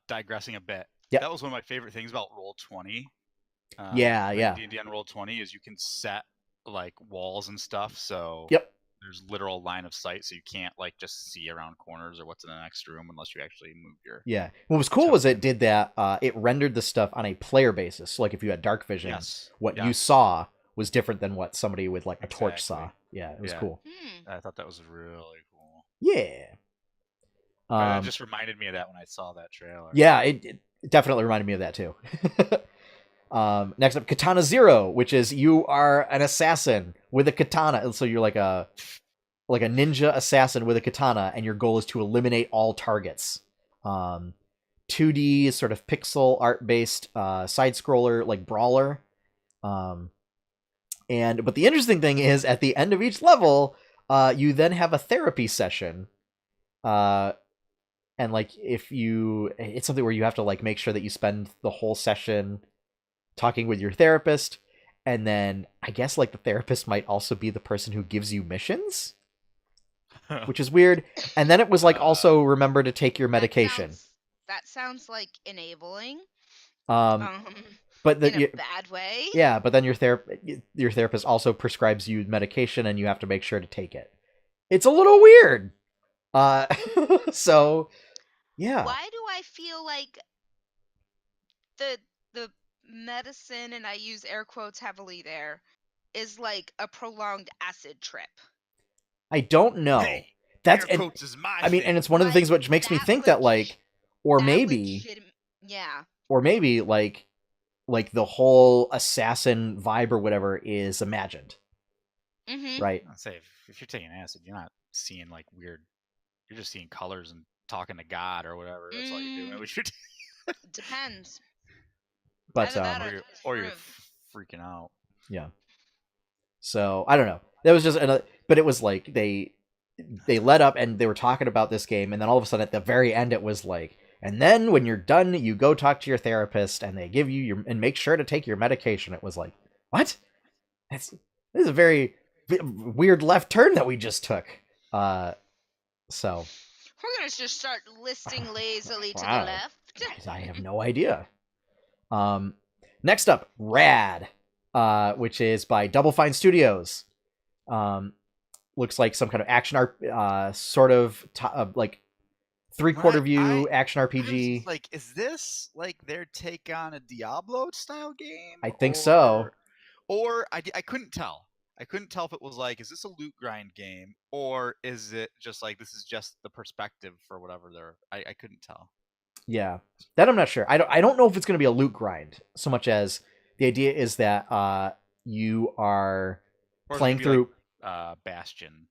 Digressing a bit. Yep. That was one of my favorite things about Roll20. Yeah. D&D on Roll20 is you can set like walls and stuff, so there's literal line of sight, so you can't like just see around corners or what's in the next room unless you actually move your... Yeah. What was cool was it did that, it rendered the stuff on a player basis. So like if you had dark vision, what you saw was different than what somebody with like a torch saw. Yeah, it was cool. I thought that was really cool. Yeah. It just reminded me of that when I saw that trailer. Yeah, it definitely reminded me of that too. Next up, Katana Zero, which is you are an assassin with a katana. And so you're like a ninja assassin with a katana, and your goal is to eliminate all targets. 2D sort of pixel art based side scroller like brawler. But the interesting thing is at the end of each level, you then have a therapy session And like it's something where you have to like make sure that you spend the whole session talking with your therapist, and then I guess like the therapist might also be the person who gives you missions, which is weird. And then it was like also remember to take your medication. That sounds like enabling. But in a bad way. Yeah, but then your therapist also prescribes you medication, and you have to make sure to take it. It's a little weird. So yeah. Why do I feel like the medicine, and I use air quotes heavily there, is like a prolonged acid trip? I don't know. Hey, that's air quotes is my I mean, thing. and it's one of the things which makes me think that like, or maybe like the whole assassin vibe or whatever is imagined. Mm-hmm. Right. I'd say if you're taking acid, you're not seeing like weird. You're just seeing colors and talking to God or whatever. That's all you're doing. Depends. But or you're freaking out. Yeah. So I don't know. That was just another. But it was like they let up and they were talking about this game, and then all of a sudden at the very end it was like, and then when you're done, you go talk to your therapist, and they give you and make sure to take your medication. It was like, what? This is a very weird left turn that we just took. So we're gonna just start listing lazily to the left. I have no idea. Next up, Rad, which is by Double Fine Studios. Looks like some kind of action art, sort of like 3/4 view action RPG. Like, is this like their take on a Diablo style game? I think so. Or I couldn't tell. I couldn't tell if it was like, is this a loot grind game, or is it just like this is just the perspective for whatever they're. I couldn't tell. Yeah, that I'm not sure. I don't know if it's going to be a loot grind so much as the idea is that you are playing through like, Bastion.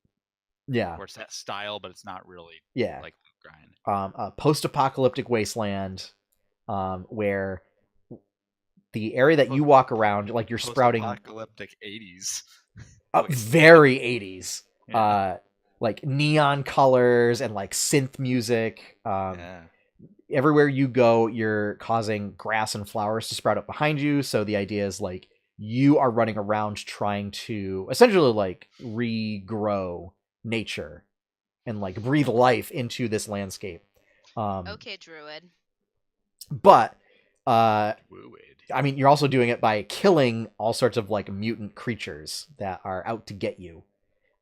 Yeah, where it's that style, but it's not really. Yeah, like loot grind. A post-apocalyptic wasteland, where the area that you walk around, like you're sprouting. Apocalyptic 80s. Very 80s. Yeah. Like neon colors and like synth music. Everywhere you go, you're causing grass and flowers to sprout up behind you. So the idea is like you are running around trying to essentially like regrow nature and like breathe life into this landscape. Okay, Druid. But I mean, you're also doing it by killing all sorts of like mutant creatures that are out to get you.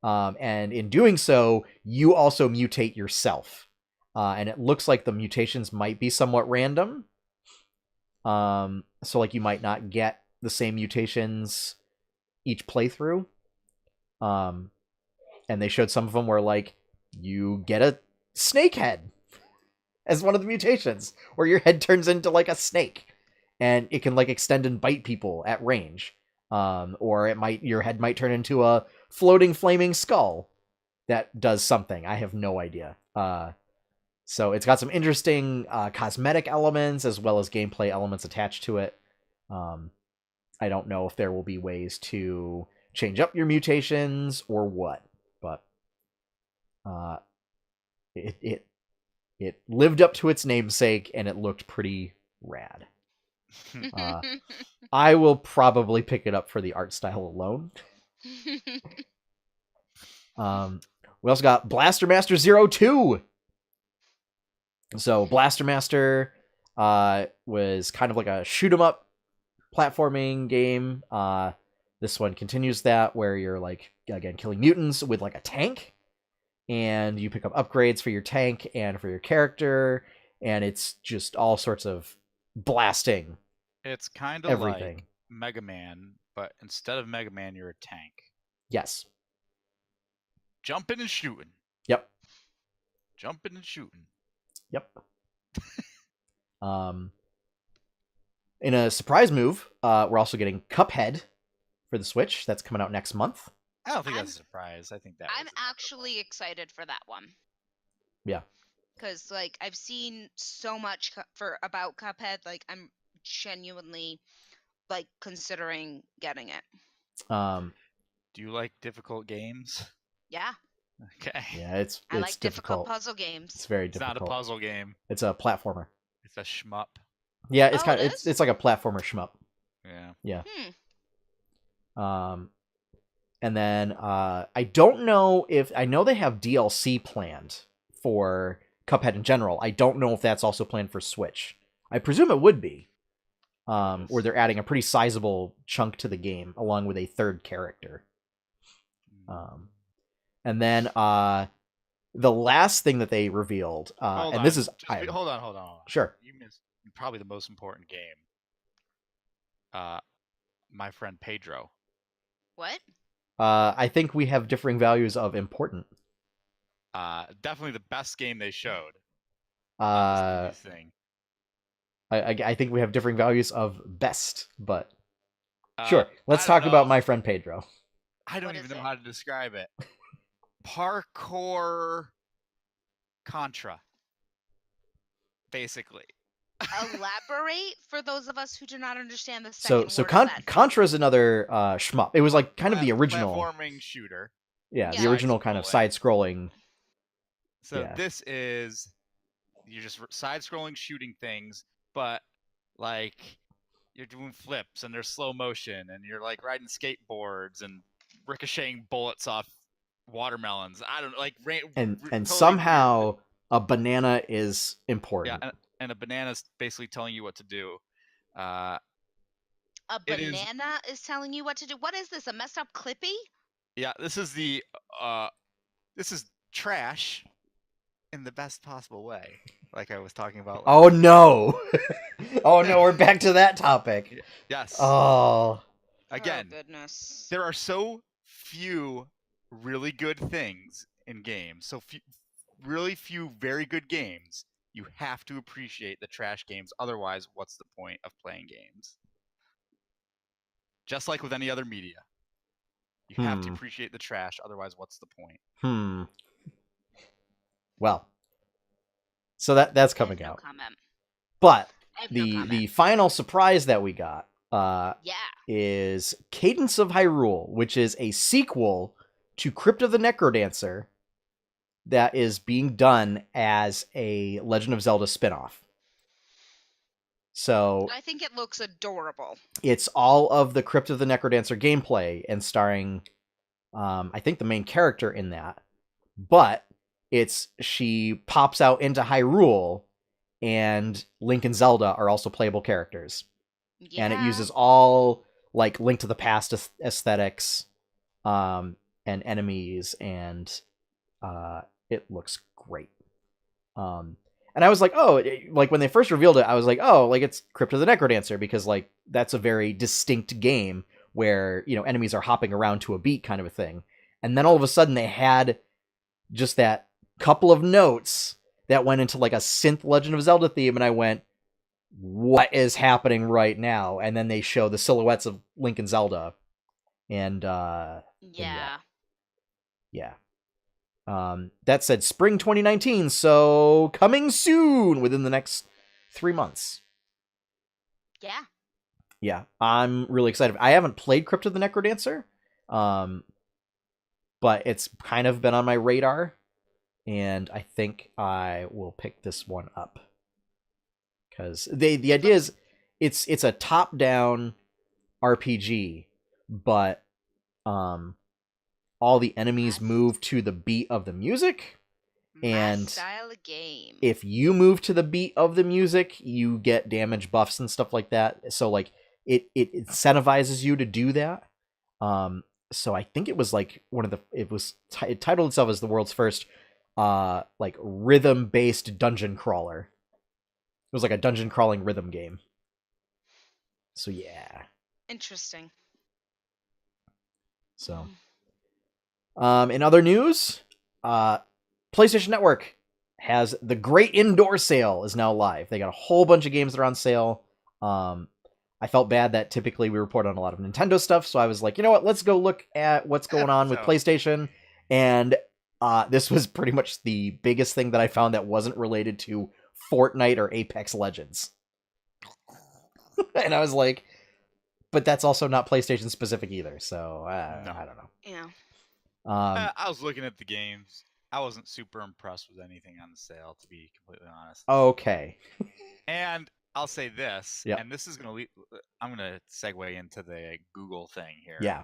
And in doing so, you also mutate yourself. And it looks like the mutations might be somewhat random. So like you might not get the same mutations each playthrough. And they showed some of them where like you get a snake head as one of the mutations, where your head turns into like a snake and it can like extend and bite people at range. Or your head might turn into a floating flaming skull that does something. I have no idea. So it's got some interesting cosmetic elements as well as gameplay elements attached to it. I don't know if there will be ways to change up your mutations or what, but it lived up to its namesake and it looked pretty rad. I will probably pick it up for the art style alone. We also got Blaster Master Zero 2. So Blaster Master was kind of like a shoot 'em up platforming game. This one continues that, where you're like, again, killing mutants with like a tank, and you pick up upgrades for your tank and for your character, and it's just all sorts of blasting. It's kind of like Mega Man, but instead of Mega Man, you're a tank. Yes. Jumping and shooting. Yep. Jumping and shooting. Yep. In a surprise move, we're also getting Cuphead for the Switch. That's coming out next month. I don't think that's a surprise. I think that I'm actually excited for that one. Yeah. Because like I've seen so much about Cuphead, like I'm genuinely like considering getting it. Do you like difficult games? Yeah. Okay. Yeah, it's I like difficult difficult. puzzle games. It's very It's difficult. not a puzzle game. It's a platformer. It's a shmup. Yeah, it's it's like a platformer shmup. Yeah. And then I don't know if I know they have DLC planned for Cuphead in general. I don't know if that's also planned for Switch. I presume it would be. Where they're adding a pretty sizable chunk to the game along with a third character. And then the last thing that they revealed, this is hold on. Sure. You missed probably the most important game. My friend Pedro. What? I think we have differing values of important. Definitely the best game they showed. I think we have differing values of best, but sure. Let's talk about my friend Pedro. I don't even know how to describe it. Parkour Contra. Basically. Elaborate for those of us who do not understand the second So word of that. Contra is another shmup. It was like kind of the original platforming shooter. Yeah, the original kind of side-scrolling. So this is you're just side-scrolling shooting things, but like you're doing flips and there's slow motion and you're like riding skateboards and ricocheting bullets off watermelons. I don't like and totally somehow weird. A banana is important. Yeah, and a banana's basically telling you what to do. A banana is telling you what to do. What is this? A messed up Clippy? Yeah, this is trash in the best possible way, like I was talking about. Oh no! Oh no, we're back to that topic. Yes. Oh. Again, oh, goodness. There are so few really good things in games. Really few very good games. You have to appreciate the trash games. Otherwise, what's the point of playing games? Just like with any other media. You have to appreciate the trash. Otherwise, what's the point? Well, so that's coming out. Comment. But the final surprise that we got is Cadence of Hyrule, which is a sequel to Crypt of the Necrodancer that is being done as a Legend of Zelda spinoff. So I think it looks adorable. It's all of the Crypt of the Necrodancer gameplay and starring, I think, the main character in that. But she pops out into Hyrule, and Link and Zelda are also playable characters. Yeah. And it uses all like Link to the Past aesthetics, and enemies, and it looks great. And I was like, oh, like when they first revealed it, I was like, oh, like it's Crypt of the Necrodancer, because like that's a very distinct game where, you know, enemies are hopping around to a beat kind of a thing. And then all of a sudden they had just that couple of notes that went into like a synth Legend of Zelda theme, and I went, what is happening right now? And then they show the silhouettes of Link and Zelda. And yeah. That said spring 2019, so coming soon within the next 3 months. Yeah, I'm really excited. I haven't played Crypt of the Necrodancer, but it's kind of been on my radar, and I think I will pick this one up. Because the idea is it's a top-down RPG, but all the enemies move to the beat of the music. And style of game. If you move to the beat of the music, you get damage buffs and stuff like that. So like it incentivizes you to do that. So I think it was like it titled itself as the world's first like rhythm-based dungeon crawler. It was like a dungeon crawling rhythm game. So yeah. Interesting. So in other news, PlayStation Network has the Great Indoor Sale is now live. They got a whole bunch of games that are on sale. I felt bad that typically we report on a lot of Nintendo stuff, so I was like, you know what, let's go look at what's going on with PlayStation. And this was pretty much the biggest thing that I found that wasn't related to Fortnite or Apex Legends. And I was like, but that's also not PlayStation specific either, so I don't know. Yeah. I was looking at the games. I wasn't super impressed with anything on the sale, to be completely honest. Okay. And I'll say this, Yep. and this is gonna I'm gonna segue into the Google thing here. Yeah.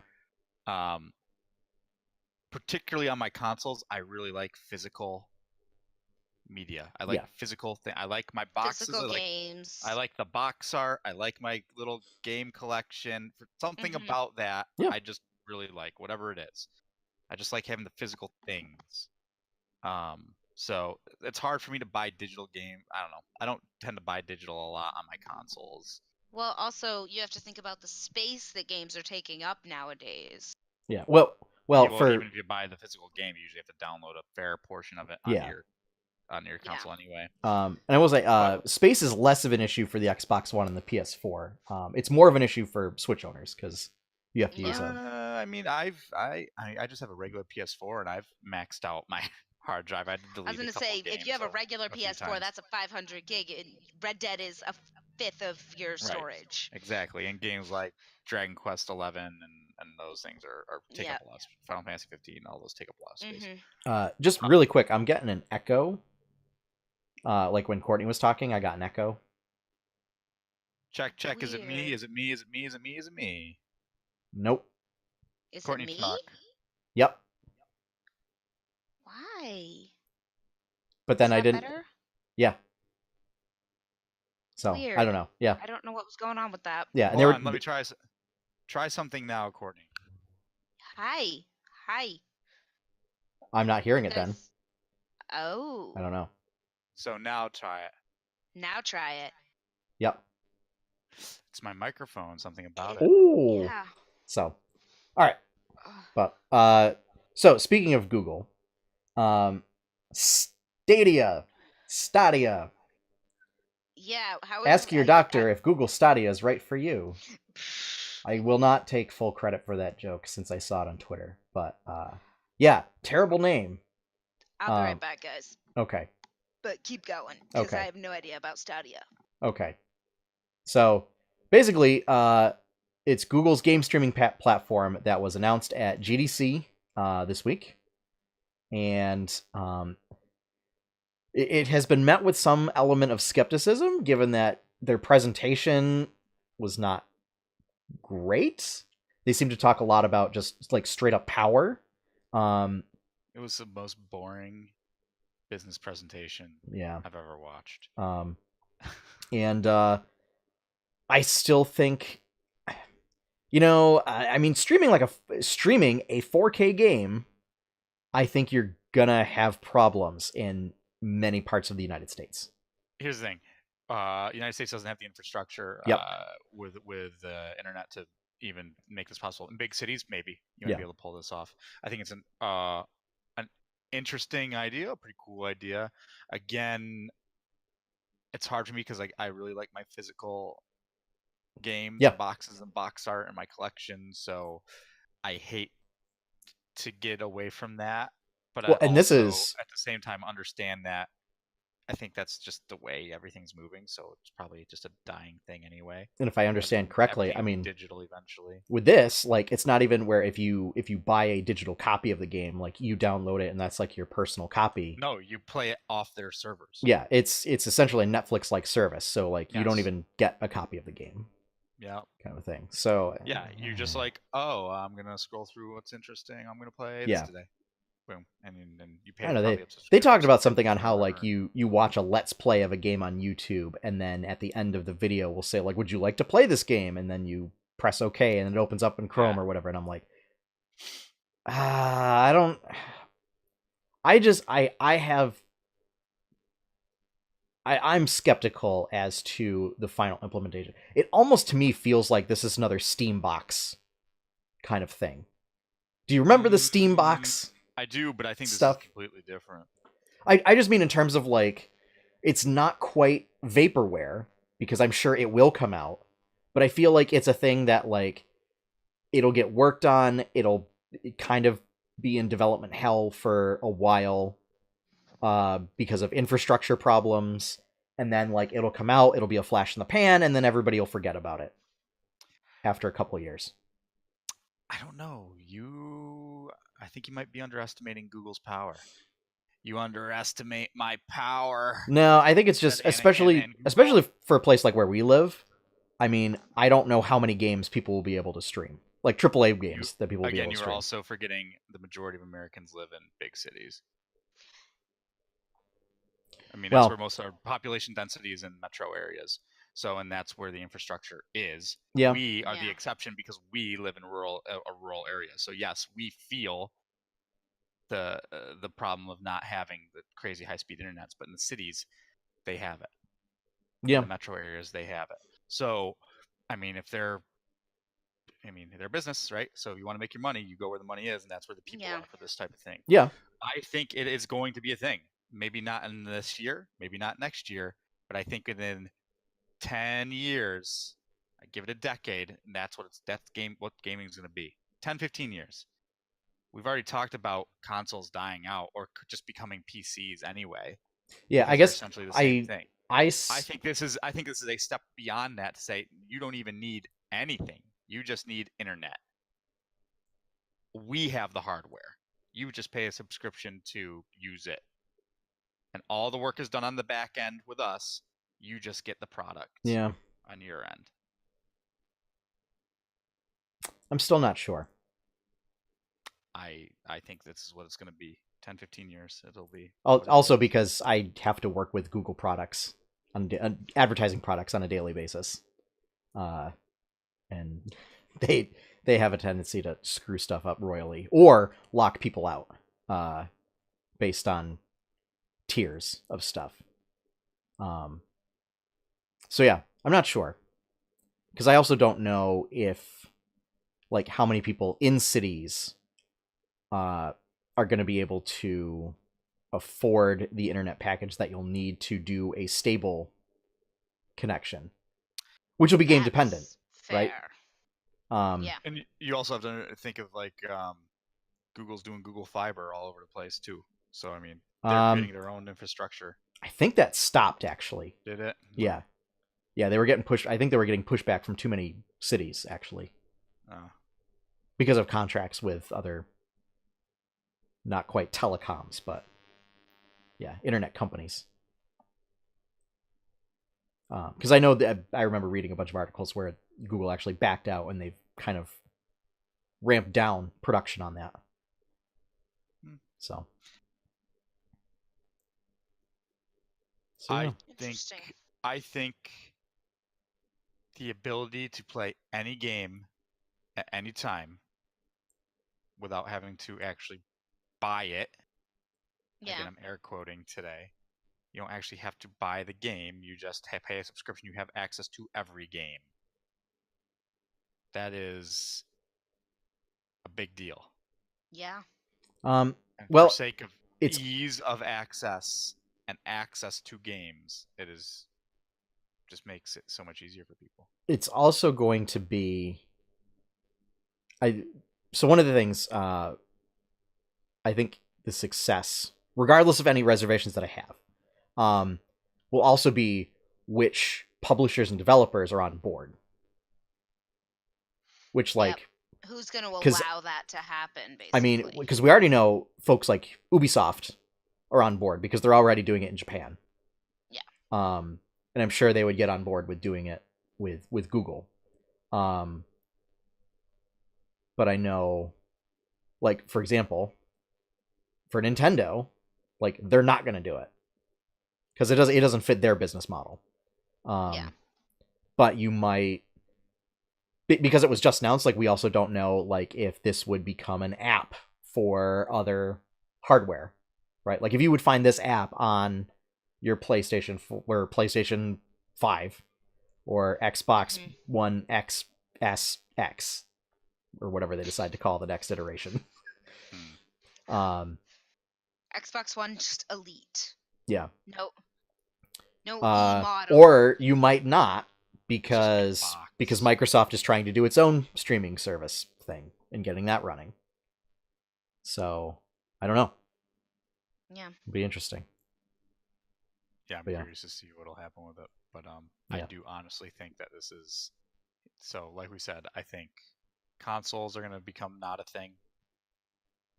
Particularly on my consoles, I really like physical media. I like physical thing. I like my boxes. Physical games. I like the box art. I like my little game collection. Something about that, I just really like, whatever it is. I just like having the physical things. So it's hard for me to buy digital game. I don't know. I don't tend to buy digital a lot on my consoles. Well, also you have to think about the space that games are taking up nowadays. Yeah. Well, even if you buy the physical game, you usually have to download a fair portion of it on your console anyway. And I will say, space is less of an issue for the Xbox One and the PS4. It's more of an issue for Switch owners because you have to use them. I mean, I just have a regular PS4 and I've maxed out my hard drive. I was gonna say, if you have a regular PS4, that's a 500 gig, and Red Dead is a fifth of your storage. Right. Exactly, and games like Dragon Quest 11 and those things are take up a lot. Final Fantasy 15, all those take up a lot of space. Just really quick, I'm getting an echo. Like when Courtney was talking, I got an echo. Check. Weird. Is it me? Is it me? Is it me? Is it me? Is it me? Nope. Is Courtney, it me? talk. Yep. Why? But then I didn't. Better? Yeah. So Weird. I don't know. Yeah. I don't know what was going on with that. Yeah. And let me try something now, Courtney. Hi. I'm not hearing it then. Oh. I don't know. So now try it. Yep. It's my microphone. Something about it. Ooh. Yeah. So, all right. But so speaking of Google, Stadia. Yeah. Ask your doctor if Google Stadia is right for you. I will not take full credit for that joke since I saw it on Twitter. But yeah, terrible name. I'll be right back, guys. Okay. But keep going, because I have no idea about Stadia. Okay. So basically, it's Google's game streaming platform that was announced at GDC this week. And it has been met with some element of skepticism, given that their presentation was not great. They seem to talk a lot about just like straight up power. It was the most boring business presentation I've ever watched. And I still think, I mean, streaming a 4K game, I think you're gonna have problems in many parts of the United States. Here's the thing. United States doesn't have the infrastructure with internet to even make this possible. In big cities, maybe you might be able to pull this off. I think it's an interesting idea, a pretty cool idea. Again, it's hard for me because I really like my physical games, boxes and box art in my collection, so I hate to get away from that. But this is at the same time understand that I think that's just the way everything's moving, so it's probably just a dying thing anyway. And if I understand correctly, I mean, digital eventually. With this, like, it's not even where if you buy a digital copy of the game, like you download it and that's like your personal copy. No, you play it off their servers. Yeah, it's essentially a Netflix-like service, so like you don't even get a copy of the game. Yeah, kind of thing. So yeah, you're just like, oh, I'm gonna scroll through what's interesting. I'm gonna play this today. Boom, and you pay. I don't know, they talked about something on how like you watch a let's play of a game on YouTube, and then at the end of the video will say like, would you like to play this game? And then you press OK, and it opens up in Chrome or whatever. And I'm like, I'm skeptical as to the final implementation. It almost to me feels like this is another Steam box kind of thing. Do you remember the Steam box? I do, but I think this is completely different. I just mean in terms of like, it's not quite vaporware, because I'm sure it will come out, but I feel like it's a thing that like, it'll get worked on, it'll kind of be in development hell for a while, because of infrastructure problems, and then like it'll come out, it'll be a flash in the pan, and then everybody will forget about it after a couple of years. I don't know. I I think you might be underestimating Google's power. You underestimate my power. No, I think it's just especially for a place like where we live. I mean, I don't know how many games people will be able to stream, like AAA games that people will be able to stream. Again, you're also forgetting the majority of Americans live in big cities. I mean, that's where most of our population density is, in metro areas. So, and that's where the infrastructure is. Yeah. We are the exception because we live in a rural area. So yes, we feel the problem of not having the crazy high-speed internets, but in the cities, they have it. Yeah. In the metro areas, they have it. So, I mean, they're business, right? So if you want to make your money, you go where the money is, and that's where the people are for this type of thing. Yeah. I think it is going to be a thing. Maybe not in this year, maybe not next year, but I think within 10 years, I give it a decade, and that's what gaming is going to be. 10, 15 years. We've already talked about consoles dying out or just becoming PCs anyway. Yeah, I guess essentially the same thing. I think this is a step beyond that to say you don't even need anything. You just need internet. We have the hardware. You just pay a subscription to use it. And all the work is done on the back end with us. You just get the product on your end. I'm still not sure. I think this is what it's going to be. 10, 15 years, it'll be. Also because I have to work with Google products, on advertising products on a daily basis. And they have a tendency to screw stuff up royally or lock people out based on tiers of stuff. So yeah, I'm not sure. Because I also don't know if, like, how many people in cities are going to be able to afford the internet package that you'll need to do a stable connection, which will be game dependent, right? Yeah. And you also have to think of, like, Google's doing Google Fiber all over the place too. So I mean, they're creating their own infrastructure. I think that stopped, actually. Did it? Yeah. Yeah, they were getting pushed. I think they were getting pushback from too many cities, actually. Because of contracts with other, not quite telecoms, but yeah, internet companies. Because I know that I remember reading a bunch of articles where Google actually backed out and they've kind of ramped down production on that. So yeah. I think the ability to play any game at any time without having to actually buy it. Yeah. Again, I'm air quoting today. You don't actually have to buy the game. You just pay a subscription. You have access to every game. That is a big deal. Yeah. And well, for sake of ease of access and access to games, it is just makes it so much easier for people. It's also going to be so one of the things I think the success, regardless of any reservations that I have, will also be which publishers and developers are on board. Which, like, who's going to allow that to happen, basically. I mean, because we already know folks like Ubisoft are on board because they're already doing it in Japan. Yeah. And I'm sure they would get on board with doing it with Google. But I know, like, for example, for Nintendo, like, they're not going to do it because it doesn't fit their business model. But you might, because it was just announced, like, we also don't know, like, if this would become an app for other hardware, right? Like, if you would find this app on your PlayStation or PlayStation 5 or Xbox One XSX or whatever they decide to call the next iteration. Xbox One just Elite. Yeah. No model. Or you might not because Microsoft is trying to do its own streaming service thing and getting that running. So, I don't know. Yeah. It'll be interesting. Yeah, I'm curious to see what'll happen with it. But I do honestly think that this is... So, like we said, I think consoles are going to become not a thing.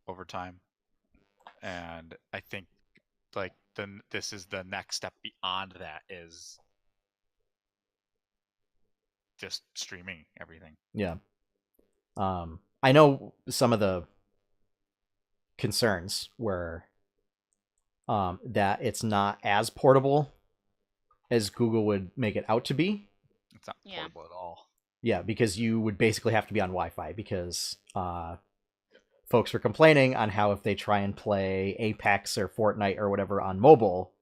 over time, and I think like this is the next step beyond that is just streaming everything. Yeah. I know some of the concerns were that it's not as portable as Google would make it out to be. It's not portable at all. Yeah, because you would basically have to be on Wi-Fi because folks were complaining on how if they try and play Apex or Fortnite or whatever on mobile,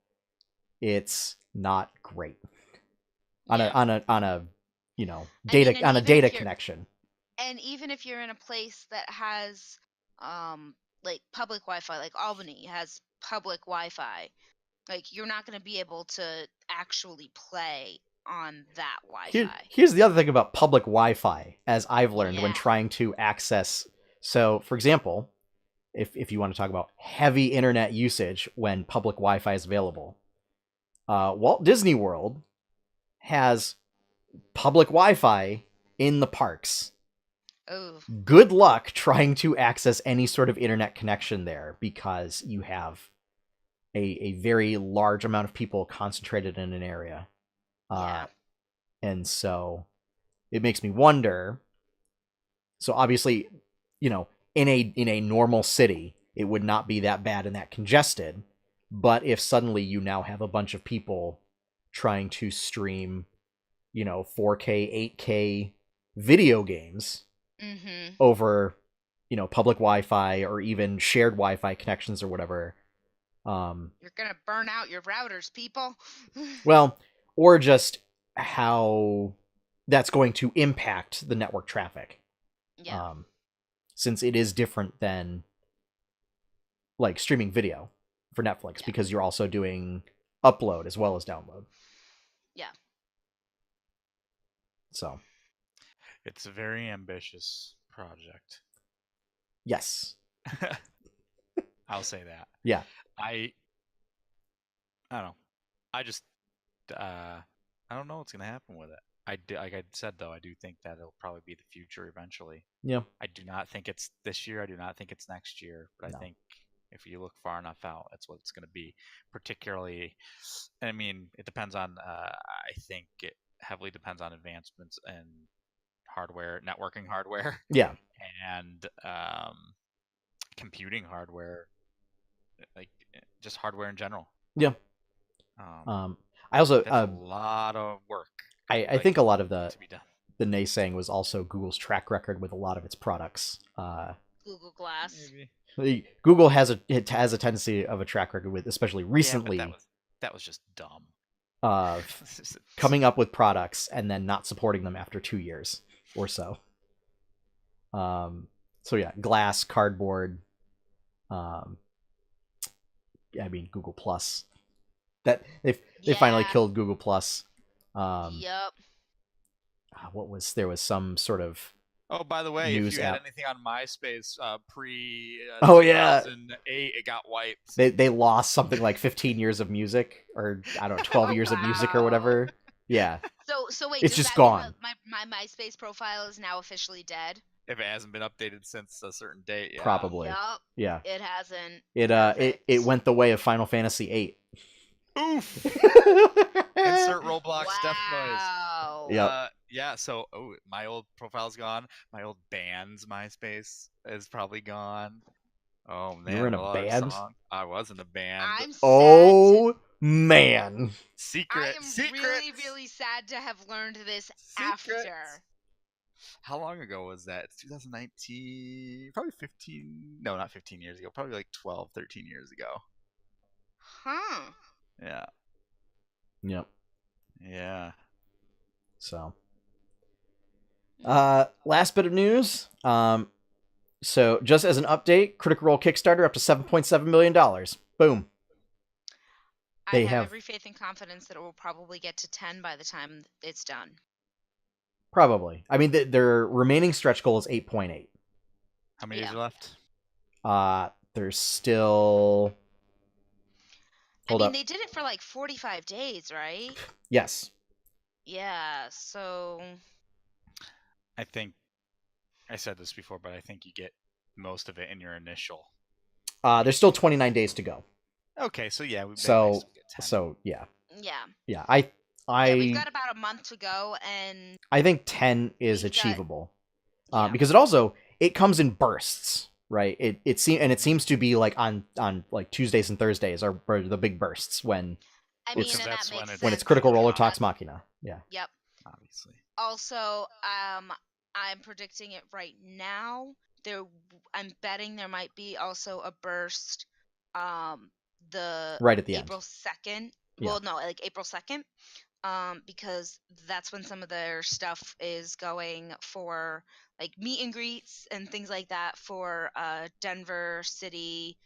it's not great on a you know data on a data connection. And even if you're in a place that has like public Wi-Fi, like Albany has public Wi-Fi, like you're not going to be able to actually play on that Wi-Fi. Here's the other thing about public Wi-Fi, as I've learned when trying to access. So, for example, if you want to talk about heavy internet usage when public Wi-Fi is available, Walt Disney World has public Wi-Fi in the parks. Oh. Good luck trying to access any sort of internet connection there because you have a very large amount of people concentrated in an area. And so it makes me wonder. So obviously, you know, in a normal city, it would not be that bad and that congested. But if suddenly you now have a bunch of people trying to stream, you know, 4K, 8K video games over, you know, public Wi-Fi or even shared Wi-Fi connections or whatever. You're going to burn out your routers, people. Well, or just how that's going to impact the network traffic. Yeah. Since it is different than like streaming video for Netflix because you're also doing upload as well as download. Yeah. So it's a very ambitious project. Yes. I'll say that. Yeah. I don't know. I just I don't know what's gonna happen with it. Like I said though, I do think that it'll probably be the future eventually. Yeah. I do not think it's this year. I do not think it's next year. But I think if you look far enough out, that's what it's going to be. Particularly, I mean, it depends on. I think it heavily depends on advancements in hardware, networking hardware. Yeah. And computing hardware, like just hardware in general. Yeah. I also that's a lot of work. I think a lot of the naysaying was also Google's track record with a lot of its products. Google Glass. Maybe. Google has a tendency of a track record with, especially recently. Yeah, but that was just dumb. Coming up with products and then not supporting them after 2 years or so. So yeah, Glass, Cardboard. I mean Google Plus. That they finally killed Google Plus. Yep. There was some sort of oh, by the way, if you app. had anything on MySpace pre 2008, it got wiped. They lost something like 15 years of music, or I don't know, 12 years of music or whatever. Yeah. So wait, it's just gone. My MySpace profile is now officially dead. If it hasn't been updated since a certain date, yeah. Probably. Yep. Yeah. It hasn't. It went the way of Final Fantasy VIII. Oof. Insert Roblox death noise. Yep. Yeah, so my old profile's gone. My old band's MySpace is probably gone. Oh man, you were in a band? I was in a band. I'm sad. Oh man. Secret. I am really, really sad to have learned this after. How long ago was that? It's 2019. Probably 15. No, not 15 years ago. Probably like 12, 13 years ago. Huh. Yeah. Yep. Yeah. So, last bit of news. So just as an update, Critical Role Kickstarter up to $7.7 million. Boom. I have every faith and confidence that it will probably get to 10 by the time it's done. Probably. I mean, their remaining stretch goal is 8.8. How many days are left? There's still. Hold up. They did it for like 45 days, right? Yes. Yeah, so. I think I said this before, but I think you get most of it in your initial There's still 29 days to go. Okay, so yeah, so yeah. We've got about a month to go, and I think 10 is achievable. Because it comes in bursts, right? It seems to be like on like Tuesdays and Thursdays are the big bursts when it's Critical Role or Talks Machina. Yeah. Yep. Obviously. Also, I'm predicting it right now. I'm betting there might be also a burst the right at the April end. 2nd. Well, no, like April 2nd. Because that's when some of their stuff is going for like meet and greets and things like that for Denver City.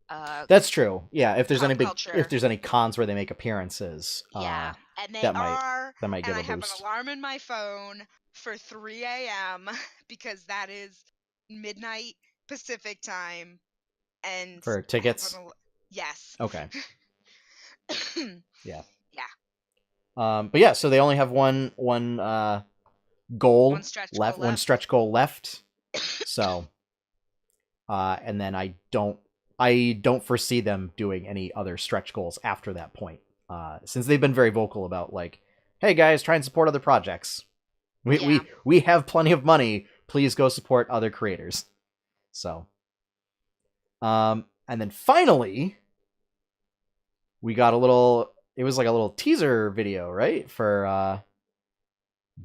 That's true. Yeah, if there's any cons where they make appearances, and they that might give and a I have boost. an alarm in my phone for 3 a.m. because that is midnight Pacific time. And for tickets. Yes. Okay. Yeah. But yeah, so they only have one goal left, one stretch goal left. So, and then I don't foresee them doing any other stretch goals after that point. Since they've been very vocal about like, hey guys, try and support other projects. We have plenty of money. Please go support other creators. So, and then finally, we got a little. It was like a little teaser video, right, for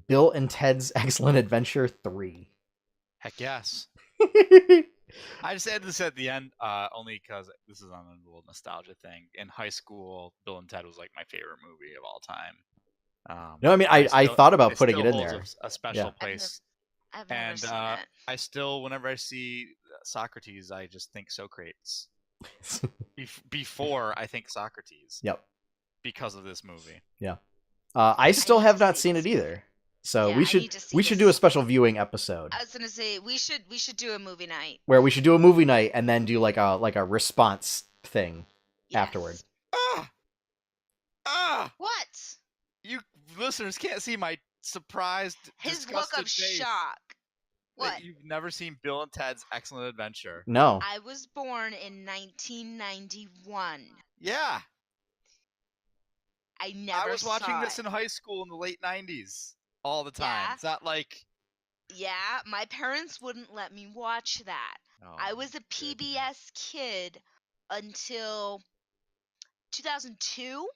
Bill and Ted's Excellent Adventure 3. Heck yes. I just added this at the end only because this is on a little nostalgia thing. In high school, Bill and Ted was like my favorite movie of all time. No, I mean, I thought about putting it in there. A special place. I've never seen it. I still, whenever I see Socrates, I just think Socrates. Before I think Socrates. Yep. Because of this movie. Yeah. I still have not seen it either. So we should do a special viewing episode. I was gonna say we should do a movie night. Where we should do a movie night and then do like a response thing afterward. What? You listeners can't see my surprised, his look of shock. What? You've never seen Bill and Ted's Excellent Adventure? No. I was born in 1991. Yeah. I was watching this in high school in the late 90s all the time. Yeah. Is that like... Yeah, my parents wouldn't let me watch that. Oh, I was a PBS kid until 2002.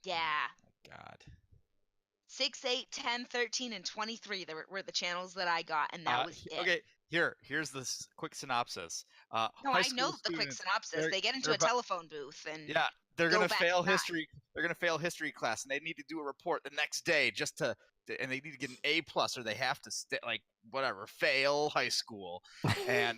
Yeah. Oh, God. 6, 8, 10, 13, and 23 were the channels that I got, and that was it. Okay, here's this quick synopsis. No, I know the quick synopsis. They get into a telephone booth and they're gonna fail history. They're gonna fail history class, and they need to do a report the next day and they need to get an A+, or they have to fail high school, and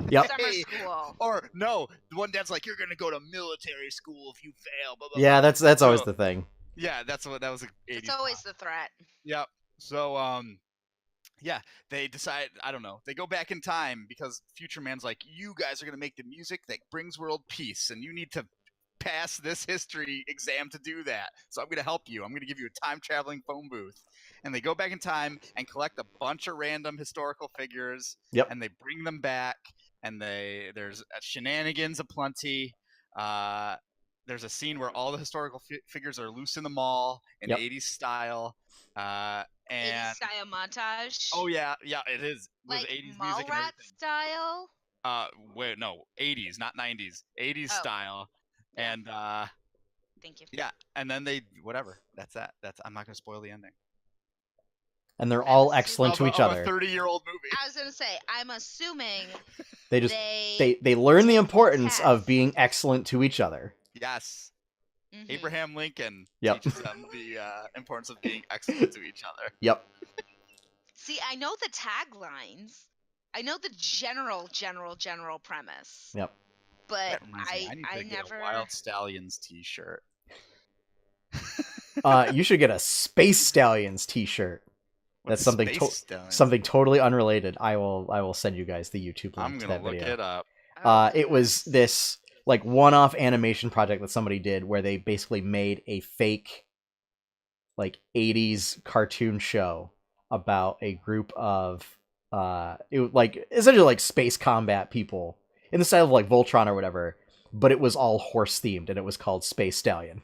yep. Summer school. Or no, the one dad's like, you're gonna go to military school if you fail. Blah, blah, yeah, blah. that's always the thing. Yeah, that was. It's always the threat. Yep. So yeah, they decide, I don't know, they go back in time because Future Man's like, you guys are going to make the music that brings world peace, and you need to pass this history exam to do that. So I'm going to help you. I'm going to give you a time-traveling phone booth. And they go back in time and collect a bunch of random historical figures, and they bring them back, and there's shenanigans aplenty. There's a scene where all the historical figures are loose in the mall in 80s style. And 80s style montage. Oh yeah, it is. With like 80s Mallrats music and everything. style. Wait, no, 80s, not 90s. 80s style, and thank you. Yeah, and then they whatever. That's that. I'm not gonna spoil the ending. And they're all excellent to each other. A 30-year-old movie. I was gonna say, I'm assuming they learn the importance of being excellent to each other. Yes. Mm-hmm. Abraham Lincoln teaches them the importance of being excellent to each other. Yep. See, I know the taglines. I know the general premise. Yep. But I need to never get a Wild Stallions t-shirt. You should get a Space Stallions t-shirt. That's something totally unrelated. I will send you guys the YouTube link to that video. I'm gonna look it up. It was this like one-off animation project that somebody did where they basically made a fake like 80s cartoon show about a group of it was like essentially like space combat people in the style of like Voltron or whatever, but it was all horse themed and it was called Space Stallion.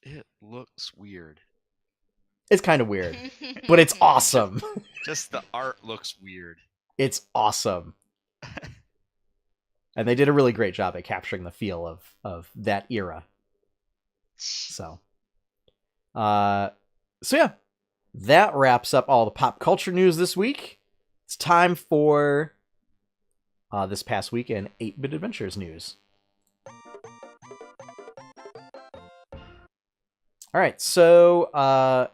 It looks weird. It's kind of weird, but it's awesome. Just the art looks weird. It's awesome. And they did a really great job at capturing the feel of that era. So yeah, that wraps up all the pop culture news this week. It's time for this past week in 8-Bit Adventures news. All right, so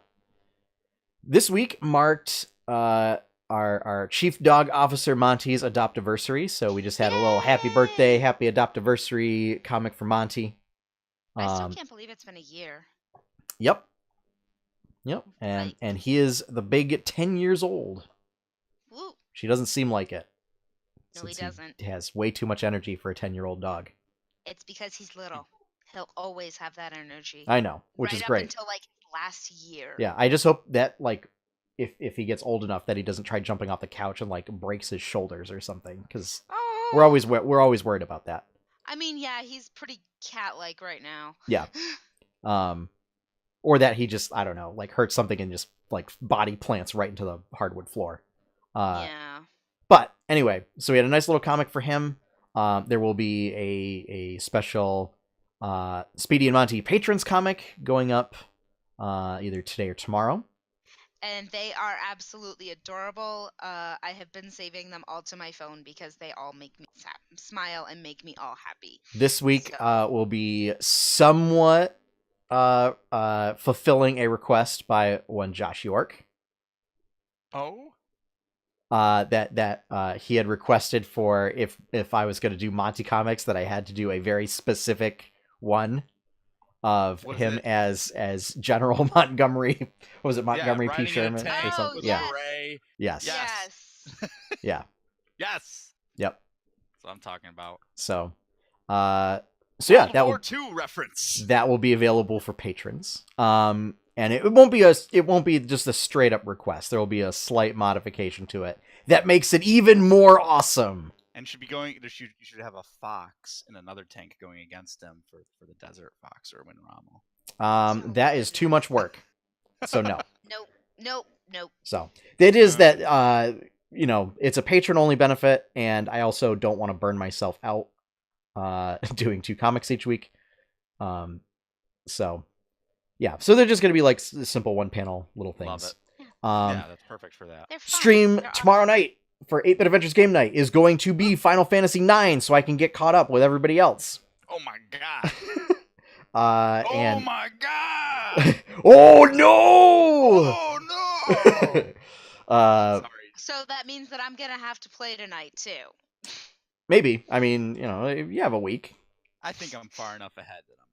this week marked our chief dog officer Monty's Adopt-iversary. So we just had a little happy birthday, happy Adopt-iversary comic for Monty. I still can't believe it's been a year. Yep. And he is the big 10 years old. Woo. She doesn't seem like it. No, he doesn't. He has way too much energy for a 10-year-old dog. It's because he's little. He'll always have that energy. I know, which is great. Until like last year. Yeah, I just hope that like if he gets old enough that he doesn't try jumping off the couch and like breaks his shoulders or something, because we're always worried about that. I mean, yeah, he's pretty cat-like right now. Yeah. Or that he just, I don't know, like hurts something and just like body plants right into the hardwood floor. Yeah. But anyway, so we had a nice little comic for him. There will be a special Speedy and Monty Patrons comic going up either today or tomorrow. And they are absolutely adorable. I have been saving them all to my phone because they all make me smile and make me all happy. This week will be somewhat fulfilling a request by one Josh York. Oh? That he had requested for if I was going to do Monty comics that I had to do a very specific one of him as General Montgomery. Was it Montgomery P. Sherman or something? Yeah. Yes. Yeah. Yes. Yep. That's what I'm talking about. So yeah, that will War II reference. That will be available for patrons. And it won't be just a straight up request. There will be a slight modification to it that makes it even more awesome. And you should have a fox in another tank going against him for the Desert Fox or Win Rommel. That is too much work. So no. Nope. So it is that it's a patron only benefit, and I also don't want to burn myself out doing 2 comics each week. So yeah, so they're just going to be like simple 1-panel little things. Love it. Yeah, that's perfect for that. Stream tomorrow night for 8-Bit Adventures Game Night is going to be Final Fantasy IX, so I can get caught up with everybody else. Oh my god. Oh my god. Oh no. Oh no. Sorry. So that means that I'm gonna have to play tonight too. Maybe. I mean, you have a week. I think I'm far enough ahead that I'm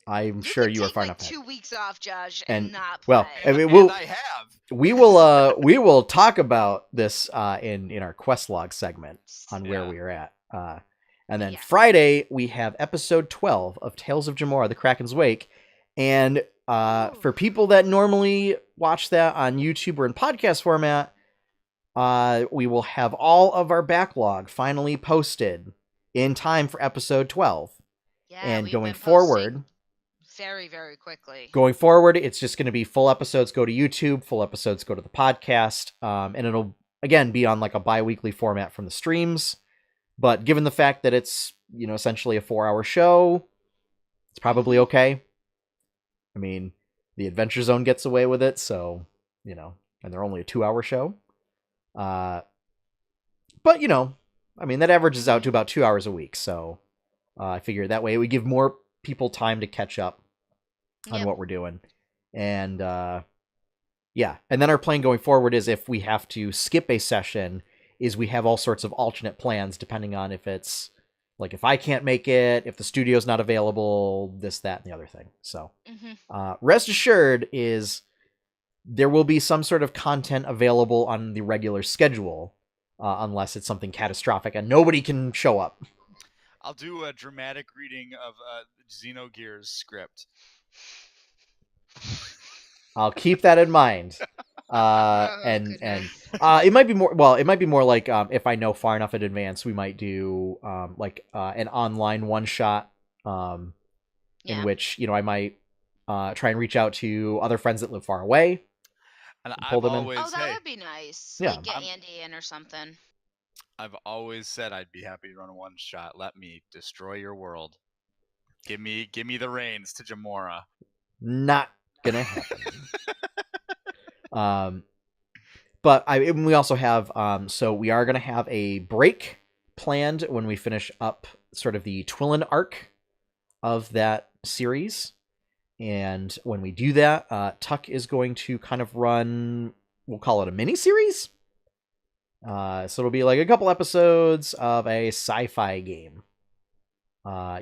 I'm sure you are far enough. 2 weeks off, Josh, and not play. Well, I mean, I have. We will talk about this in our quest log segment on where we are at. And then Friday we have episode 12 of Tales of Jamora: The Kraken's Wake, and for people that normally watch that on YouTube or in podcast format, we will have all of our backlog finally posted in time for episode 12. Yeah, and going forward, very, very quickly. Going forward, it's just going to be full episodes go to YouTube, full episodes go to the podcast, and it'll, again, be on like a bi-weekly format from the streams. But given the fact that it's, essentially a 4-hour show, it's probably okay. I mean, the Adventure Zone gets away with it, so, and they're only a 2-hour show. But, that averages out to about 2 hours a week, so I figure that way we give more people time to catch up on what we're doing. And and then our plan going forward is if we have to skip a session, is we have all sorts of alternate plans depending on if it's like if I can't make it, if the studio's not available, this, that, and the other thing. So rest assured is there will be some sort of content available on the regular schedule, unless it's something catastrophic and nobody can show up. I'll do a dramatic reading of Xenogears script. I'll keep that in mind. And it might be more. Well, it might be more like if I know far enough in advance, we might do an online one shot. In which I might try and reach out to other friends that live far away. And pull I've them always, in. Oh, that would be nice. Yeah. Like get Andy in or something. I've always said I'd be happy to run a one shot. Let me destroy your world. Give me the reins to Jamora. Not gonna happen. But we also have so we are gonna have a break planned when we finish up sort of the Twillin arc of that series. And when we do that, Tuck is going to kind of run, we'll call it a mini-series. So it'll be like a couple episodes of a sci-fi game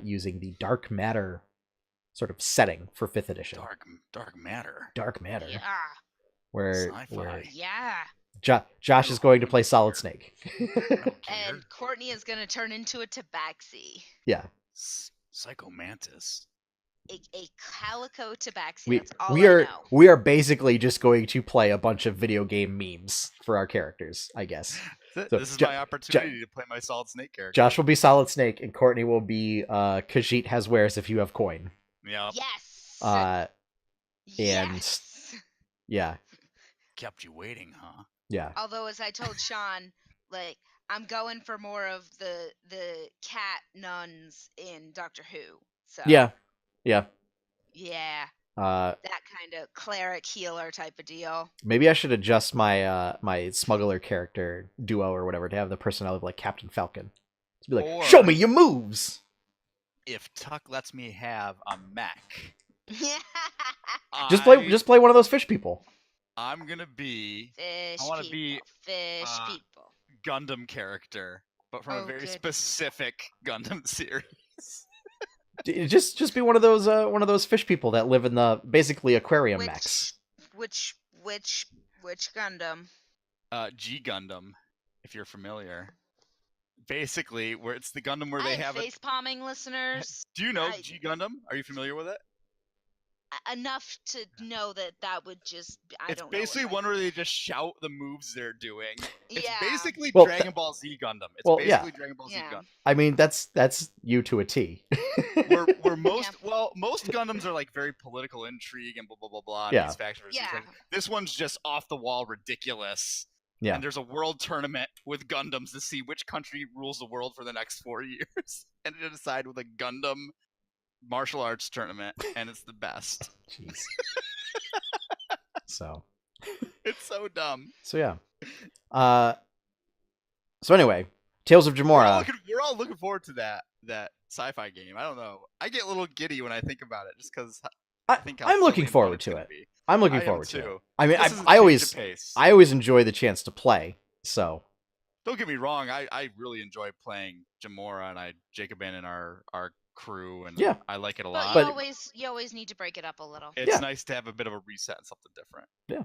using the Dark Matter sort of setting for 5th edition. Dark Matter. Dark Matter. Yeah. Where yeah. Josh is going to play Solid Snake. And Courtney is going to turn into a tabaxi. Yeah. Psycho Mantis. A calico tabaxi. That's all I know. We are basically just going to play a bunch of video game memes for our characters, I guess. This is my opportunity to play my Solid Snake character. Josh will be Solid Snake, and Courtney will be Khajiit has wares if you have coin. Yeah. Yes. And yeah. Kept you waiting, huh? Yeah. Although, as I told Sean, like I'm going for more of the cat nuns in Doctor Who. So Yeah. Yeah. That kind of cleric healer type of deal. Maybe I should adjust my my smuggler character duo or whatever to have the personality of like Captain Falcon. To be like, show me your moves. If Tuck lets me have a mech, just play one of those fish people. I'm gonna be fish people. Gundam character, but from a very specific Gundam series. Just be one of those fish people that live in the basically aquarium mechs. Which Gundam? G Gundam, if you're familiar. Basically, where it's the Gundam where they have face palming listeners. Do you know G Gundam? Are you familiar with it? Enough to know that would just it's basically one where they just shout the moves they're doing. It's basically well, Dragon Ball Z Gundam. It's basically Dragon Ball Z Gundam. I mean that's you to a T. where most Gundams are like very political intrigue and blah blah blah blah. Yeah. These factions this one's just off the wall ridiculous. Yeah. And there's a world tournament with Gundams to see which country rules the world for the next 4 years, and to decide with a Gundam martial arts tournament, and it's the best. Jeez. So. It's so dumb. So yeah. So anyway, Tales of Jamora. We're all looking forward to that sci-fi game. I don't know. I get a little giddy when I think about it, just because I'm looking forward to it. I'm looking forward to it. I mean, I always enjoy the chance to play. So. Don't get me wrong. I really enjoy playing Jamora, and Jacob in our crew, and I like it a lot. But you always need to break it up a little. It's nice to have a bit of a reset and something different. Yeah.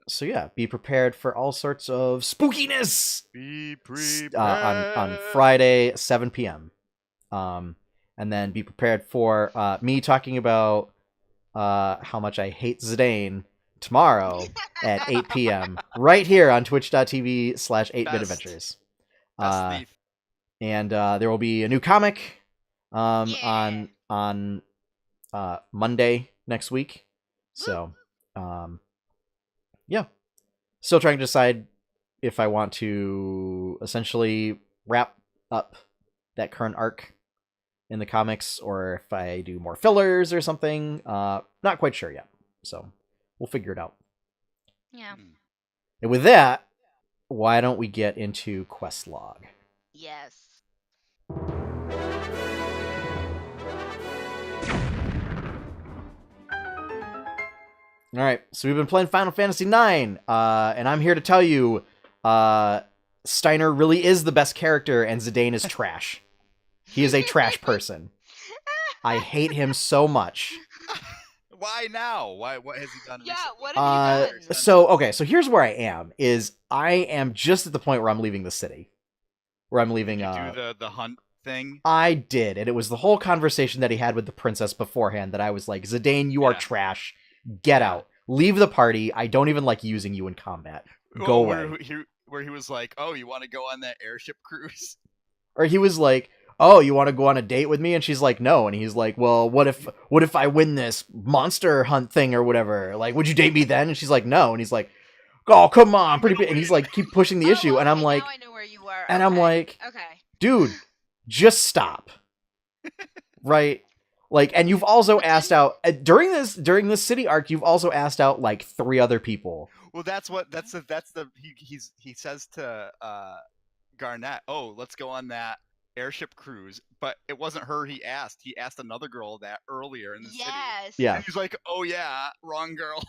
So yeah, be prepared for all sorts of spookiness. Be prepared on Friday 7 p.m. And then be prepared for me talking about how much I hate Zidane tomorrow at 8 p.m. right here on twitch.tv/8bitadventures. And there will be a new comic on Monday next week. So yeah, still trying to decide if I want to essentially wrap up that current arc in the comics or if I do more fillers or something. Not quite sure yet, so we'll figure it out. Yeah. And with that, why don't we get into quest log? Yes. All right, so we've been playing Final Fantasy IX, and I'm here to tell you, Steiner really is the best character, and Zidane is trash. He is a trash person. I hate him so much. Why now? What has he done? Yeah, recently? what have you done? So here's where I am. I am just at the point where I'm leaving the city. Where I'm leaving. You do the hunt thing? I did, and it was the whole conversation that he had with the princess beforehand that I was like, Zidane, you are trash. Get out. leave the party. I don't even like using you in combat. Go away. Where he was like, oh, you want to go on that airship cruise? Or he was like, oh, you want to go on a date with me? And she's like, no. And he's like, well, what if I win this monster hunt thing or whatever? Like, would you date me then? And she's like, no. And he's like, oh, come on, pretty big. And he's like, keep pushing the issue. And I'm like, now I know where you were. And I'm like, okay, dude, just stop. Right? Like, and you've also asked out during this city arc, you've also asked out like 3 other people. Well, he says to Garnet, oh, let's go on that airship cruise, but it wasn't her he asked another girl that earlier in the city. Yeah. And he's like, oh yeah, wrong girl.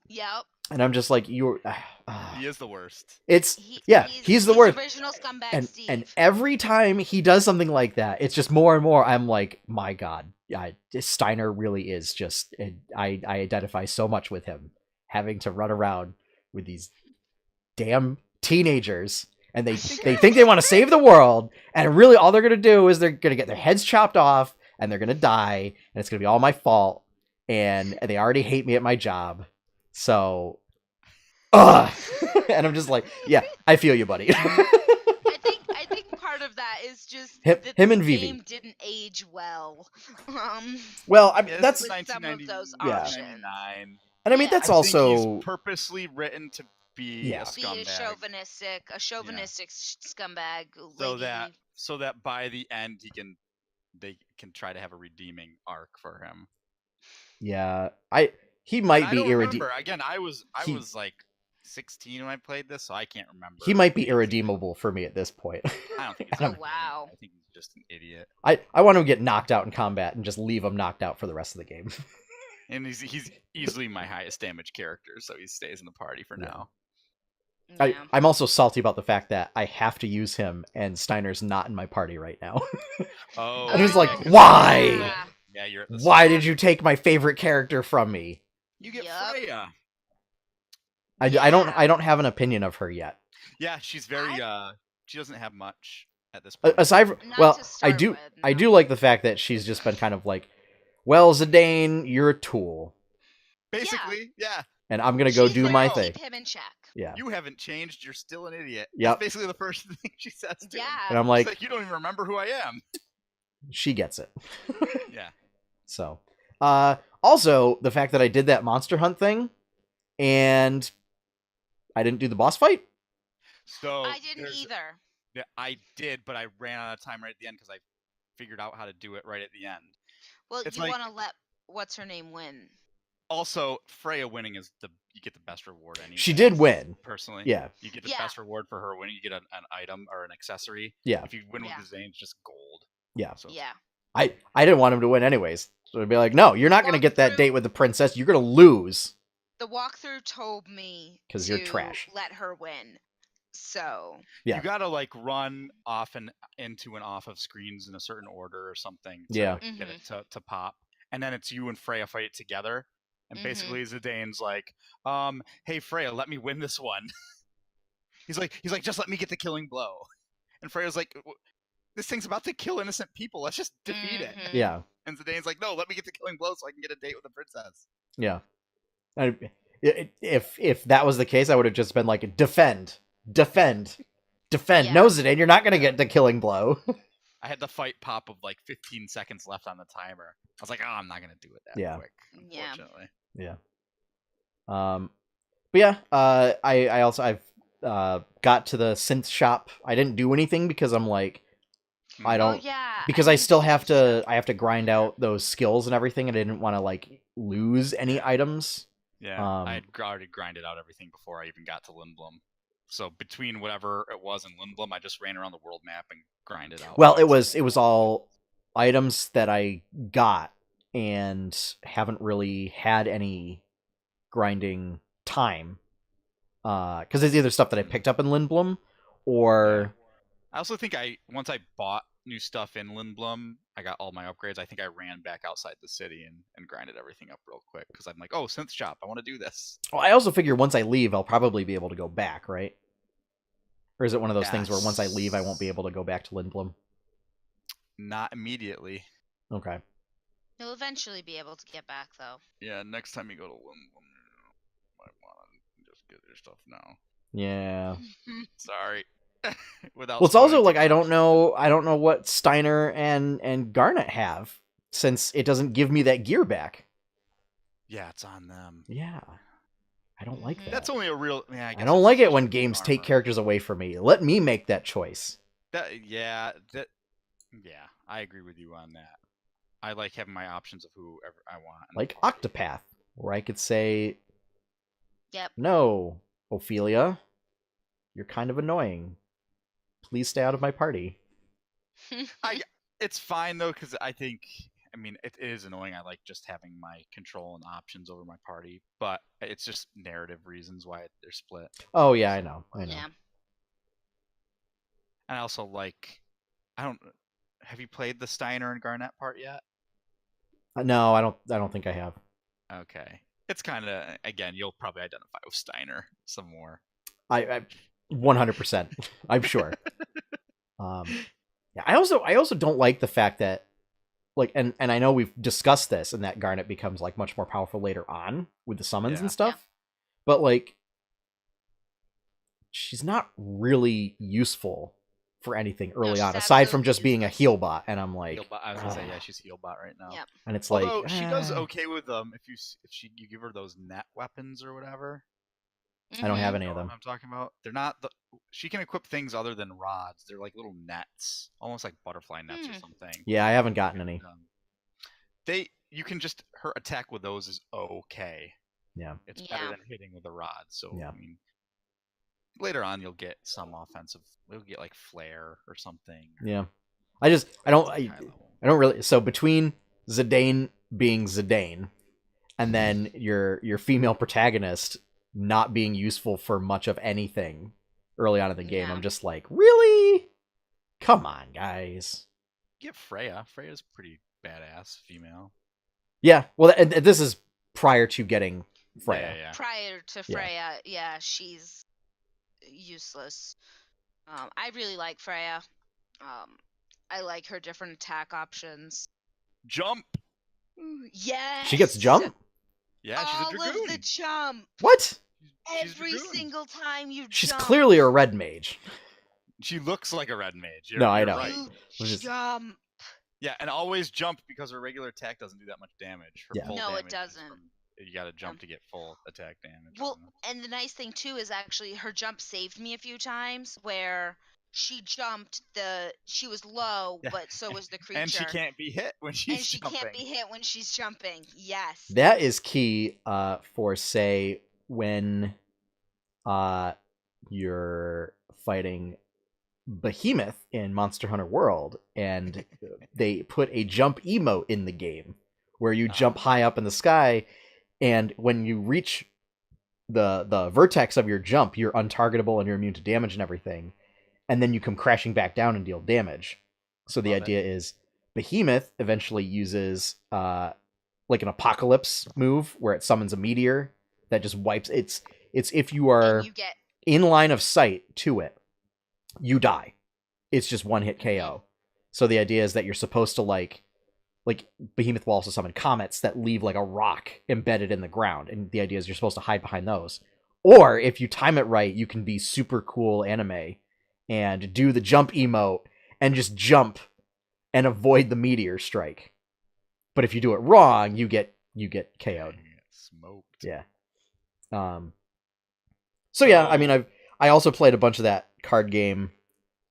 Yep. And I'm just like, he is the worst. He's the worst. Original scumbag Steve. And every time he does something like that, it's just more and more. I'm like, my God, Steiner really is just. I identify so much with him, having to run around with these damn teenagers, and they think they want to save the world, and really all they're gonna do is they're gonna get their heads chopped off, and they're gonna die, and it's gonna be all my fault, and they already hate me at my job. So, and I'm just like, yeah, I feel you, buddy. I think part of that is just him and Vivi. The game didn't age well. Well, I mean, that's some of those options. And I mean, that's also he's purposely written to be a scumbag. Be a chauvinistic scumbag. So that by the end they can try to have a redeeming arc for him. Yeah, he might be irredeemable. Again, I was like 16 when I played this, so I can't remember. He might be irredeemable for me at this point. I don't think. Wow. I think he's just an idiot. I want him to get knocked out in combat and just leave him knocked out for the rest of the game. And he's easily my highest damage character, so he stays in the party for now. Yeah. I'm also salty about the fact that I have to use him, and Steiner's not in my party right now. Oh. And he's like, why? Yeah, you're at the Why did you take my favorite character from me? You get Freya. I don't have an opinion of her yet. Yeah, she's very she doesn't have much at this point. Aside from, I do like the fact that she's just been kind of like, well, Zidane, you're a tool. Basically, yeah. And I'm gonna go do my thing. Keep him in check. Yeah. You haven't changed. You're still an idiot. Yeah. That's basically the first thing she says to him. And I'm like, you don't even remember who I am. She gets it. Yeah. So, also the fact that I did that monster hunt thing, and I didn't do the boss fight. So I didn't either. Yeah, I did, but I ran out of time right at the end because I figured out how to do it right at the end. Well, you want to let what's her name win. Also, Freya winning is you get the best reward anyway. She did win. Personally. Yeah. You get the best reward for her winning. You get an item or an accessory. Yeah. If you win with the Zane, it's just gold. Yeah. So yeah. I didn't want him to win anyways. So I'd be like, no, you're not going to get that date with the princess. You're going to lose. The walkthrough told me because you're trash. Let her win. So yeah. You gotta like run off and into and off of screens in a certain order or something to get it to pop. And then it's you and Freya fight it together. And basically Zidane's like, hey Freya, let me win this one. he's like, just let me get the killing blow. And Freya's like, this thing's about to kill innocent people. Let's just defeat it. Yeah. And Zidane's like, no, let me get the killing blow so I can get a date with the princess. Yeah. If that was the case, I would have just been like, defend. Yeah. No, Zidane, you're not going to get the killing blow. I had the fight pop of like 15 seconds left on the timer. I was like, oh, I'm not going to do it that quick, unfortunately. Yeah. But yeah, I've got to the synth shop. I didn't do anything because I'm like, because I still have to grind out those skills and everything, and I didn't want to like lose any items. Yeah, I had already grinded out everything before I even got to Lindblum. So between whatever it was in Lindblum, I just ran around the world map and grinded out. Well, it was all items that I got and haven't really had any grinding time. Because it's either stuff that I picked up in Lindblum or... I also think once I bought new stuff in Lindblum, I got all my upgrades. I think I ran back outside the city and grinded everything up real quick because I'm like, oh, synth shop, I want to do this. Well, I also figure once I leave, I'll probably be able to go back, right? Or is it one of those things where once I leave, I won't be able to go back to Lindblum? Not immediately. Okay. You'll eventually be able to get back, though. Yeah, next time you go to Lindblum. get their stuff now. Yeah. Sorry. Without Well, it's also spoiling like too I much. don't know what Steiner and Garnet have, since it doesn't give me that gear back. Yeah, it's on them. Yeah. I don't like that. That's only a real. Yeah, I don't like it when games take characters away from me. Let me make that choice. Yeah, I agree with you on that. I like having my options of whoever I want. Like Octopath, where I could say, Yep. No, Ophelia, you're kind of annoying. Please stay out of my party. It's fine though, because I think, I mean, it is annoying. I like just having my control and options over my party, but it's just narrative reasons why they're split. Oh yeah, I know. Yeah. And I also like, have you played the Steiner and Garnet part yet? No, I don't think I have. Okay. It's kind of, again, you'll probably identify with Steiner some more. I 100%. I'm sure. Yeah, I also don't like the fact that, like, and I know we've discussed this, and that Garnet becomes like much more powerful later on with the summons and stuff. Yeah. But like, she's not really useful for anything early on, aside from just being a heal bot. And I'm like, I was gonna say, yeah, she's heal bot right now. Yep. And it's although she does okay with them if you give her those net weapons or whatever. I don't have any of them. I'm talking about. They're not. She can equip things other than rods. They're like little nets, almost like butterfly nets or something. Yeah, I haven't gotten any. You can just, her attack with those is okay. Yeah, it's better than hitting with the rods. So yeah. I mean, later on you'll get some offensive. You'll get like flare or something. Yeah, I don't really. So between Zidane being Zidane, and then your female protagonist not being useful for much of anything early on in the game, I'm just like, really? Come on, guys. Get Freya. Freya's pretty badass female. Yeah, well, this is prior to getting Freya. Yeah. Prior to Freya, she's useless. I really like Freya. I like her different attack options. Jump. Yes. She gets jump. Yeah, she's a dragoon. All of the jump. What? Every single time you She's jump. clearly a red mage. She looks like a red mage. No, I know. Right. Jump. Yeah, and always jump, because her regular attack doesn't do that much damage. Her full damage it doesn't. You gotta jump to get full attack damage. Well, and the nice thing too is actually her jump saved me a few times where she jumped, she was low, but so was the creature. And she can't be hit when she's jumping. Can't be hit when she's jumping. Yes. That is key for, say, when you're fighting Behemoth in Monster Hunter World, and they put a jump emote in the game where you jump high up in the sky, and when you reach the vertex of your jump, you're untargetable and you're immune to damage and everything, and then you come crashing back down and deal damage. So the idea is Behemoth eventually uses like an apocalypse move where it summons a meteor that just wipes. It's if you are in line of sight to it, you die. It's just one hit KO. So the idea is that you're supposed to like Behemoth will also summon comets that leave like a rock embedded in the ground, and the idea is you're supposed to hide behind those. Or if you time it right, you can be super cool anime and do the jump emote and just jump and avoid the meteor strike. But if you do it wrong, you get KO'd. Smoked. Yeah. So yeah, I mean, I also played a bunch of that card game.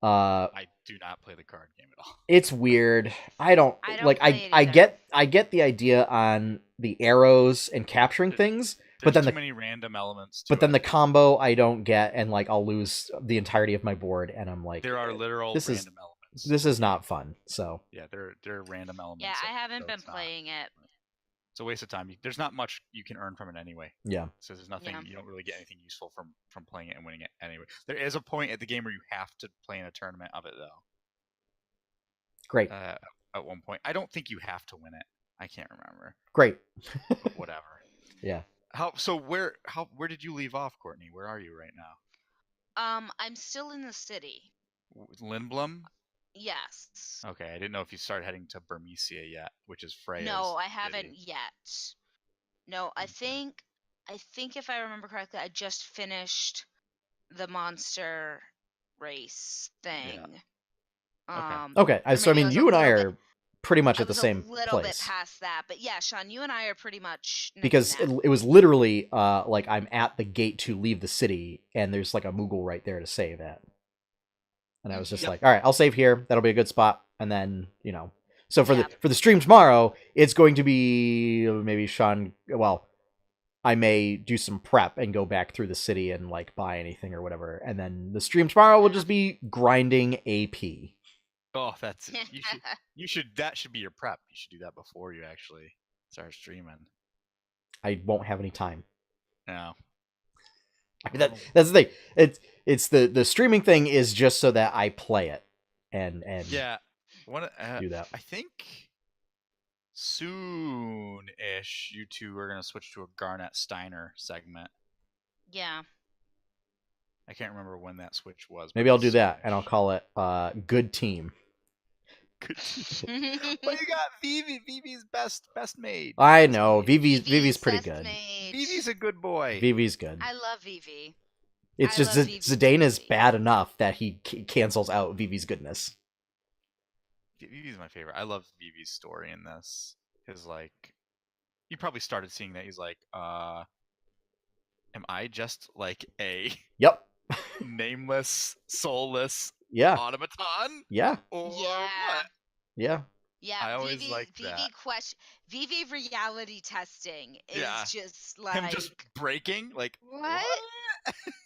I do not play the card game at all. It's weird. I don't like. I get the idea on the arrows and capturing things, but then too many random elements. But then the combo I don't get, and like I'll lose the entirety of my board, and I'm like, there are literal random elements. This is not fun. So yeah, there are random elements. Yeah, I haven't been playing it. It's a waste of time. There's not much you can earn from it anyway. Yeah. So there's nothing. You don't really get anything useful from playing it and winning it anyway. There is a point at the game where you have to play in a tournament of it though. Great. At one point, I don't think you have to win it. I can't remember. Great. But whatever. Yeah. Where did you leave off, Courtney? Where are you right now? I'm still in the city. Lindblum? Yes. Okay, I didn't know if you started heading to Bermesia yet, which is Freya's. No, I haven't yet. No, I think I think if I remember correctly, I just finished the monster race thing. Okay. So I mean, you and I are pretty much I at the was same a little bit place. past that, but yeah, Sean, you and I are pretty much neck because and neck. it was literally like I'm at the gate to leave the city, and there's like a Moogle right there to save at, and I was just like, all right, I'll save here. That'll be a good spot, and then So for the stream tomorrow, it's going to be maybe Sean. Well, I may do some prep and go back through the city and like buy anything or whatever, and then the stream tomorrow will just be grinding AP. Oh, that's you should that should be your prep. You should do that before you actually start streaming. I won't have any time. No. I mean, that's the thing. It's the streaming thing is just so that I play it and yeah. Do that. I think soon-ish you two are gonna switch to a Garnet Steiner segment. Yeah. I can't remember when that switch was. Maybe I'll do that, and I'll call it Good Team. Good team. Well, you got Vivi. Vivi's best maid. I know. Vivi's pretty good. Mage. Vivi's a good boy. Vivi's good. I love Vivi. It's just Zidane is bad enough that he cancels out Vivi's goodness. Vivi's my favorite. I love Vivi's story in this. His like, you probably started seeing that. He's like, am I just like a nameless, soulless automaton? Yeah. Or yeah. What? Yeah. Yeah. I always like that. Vivi reality testing is just like him just breaking. Like what?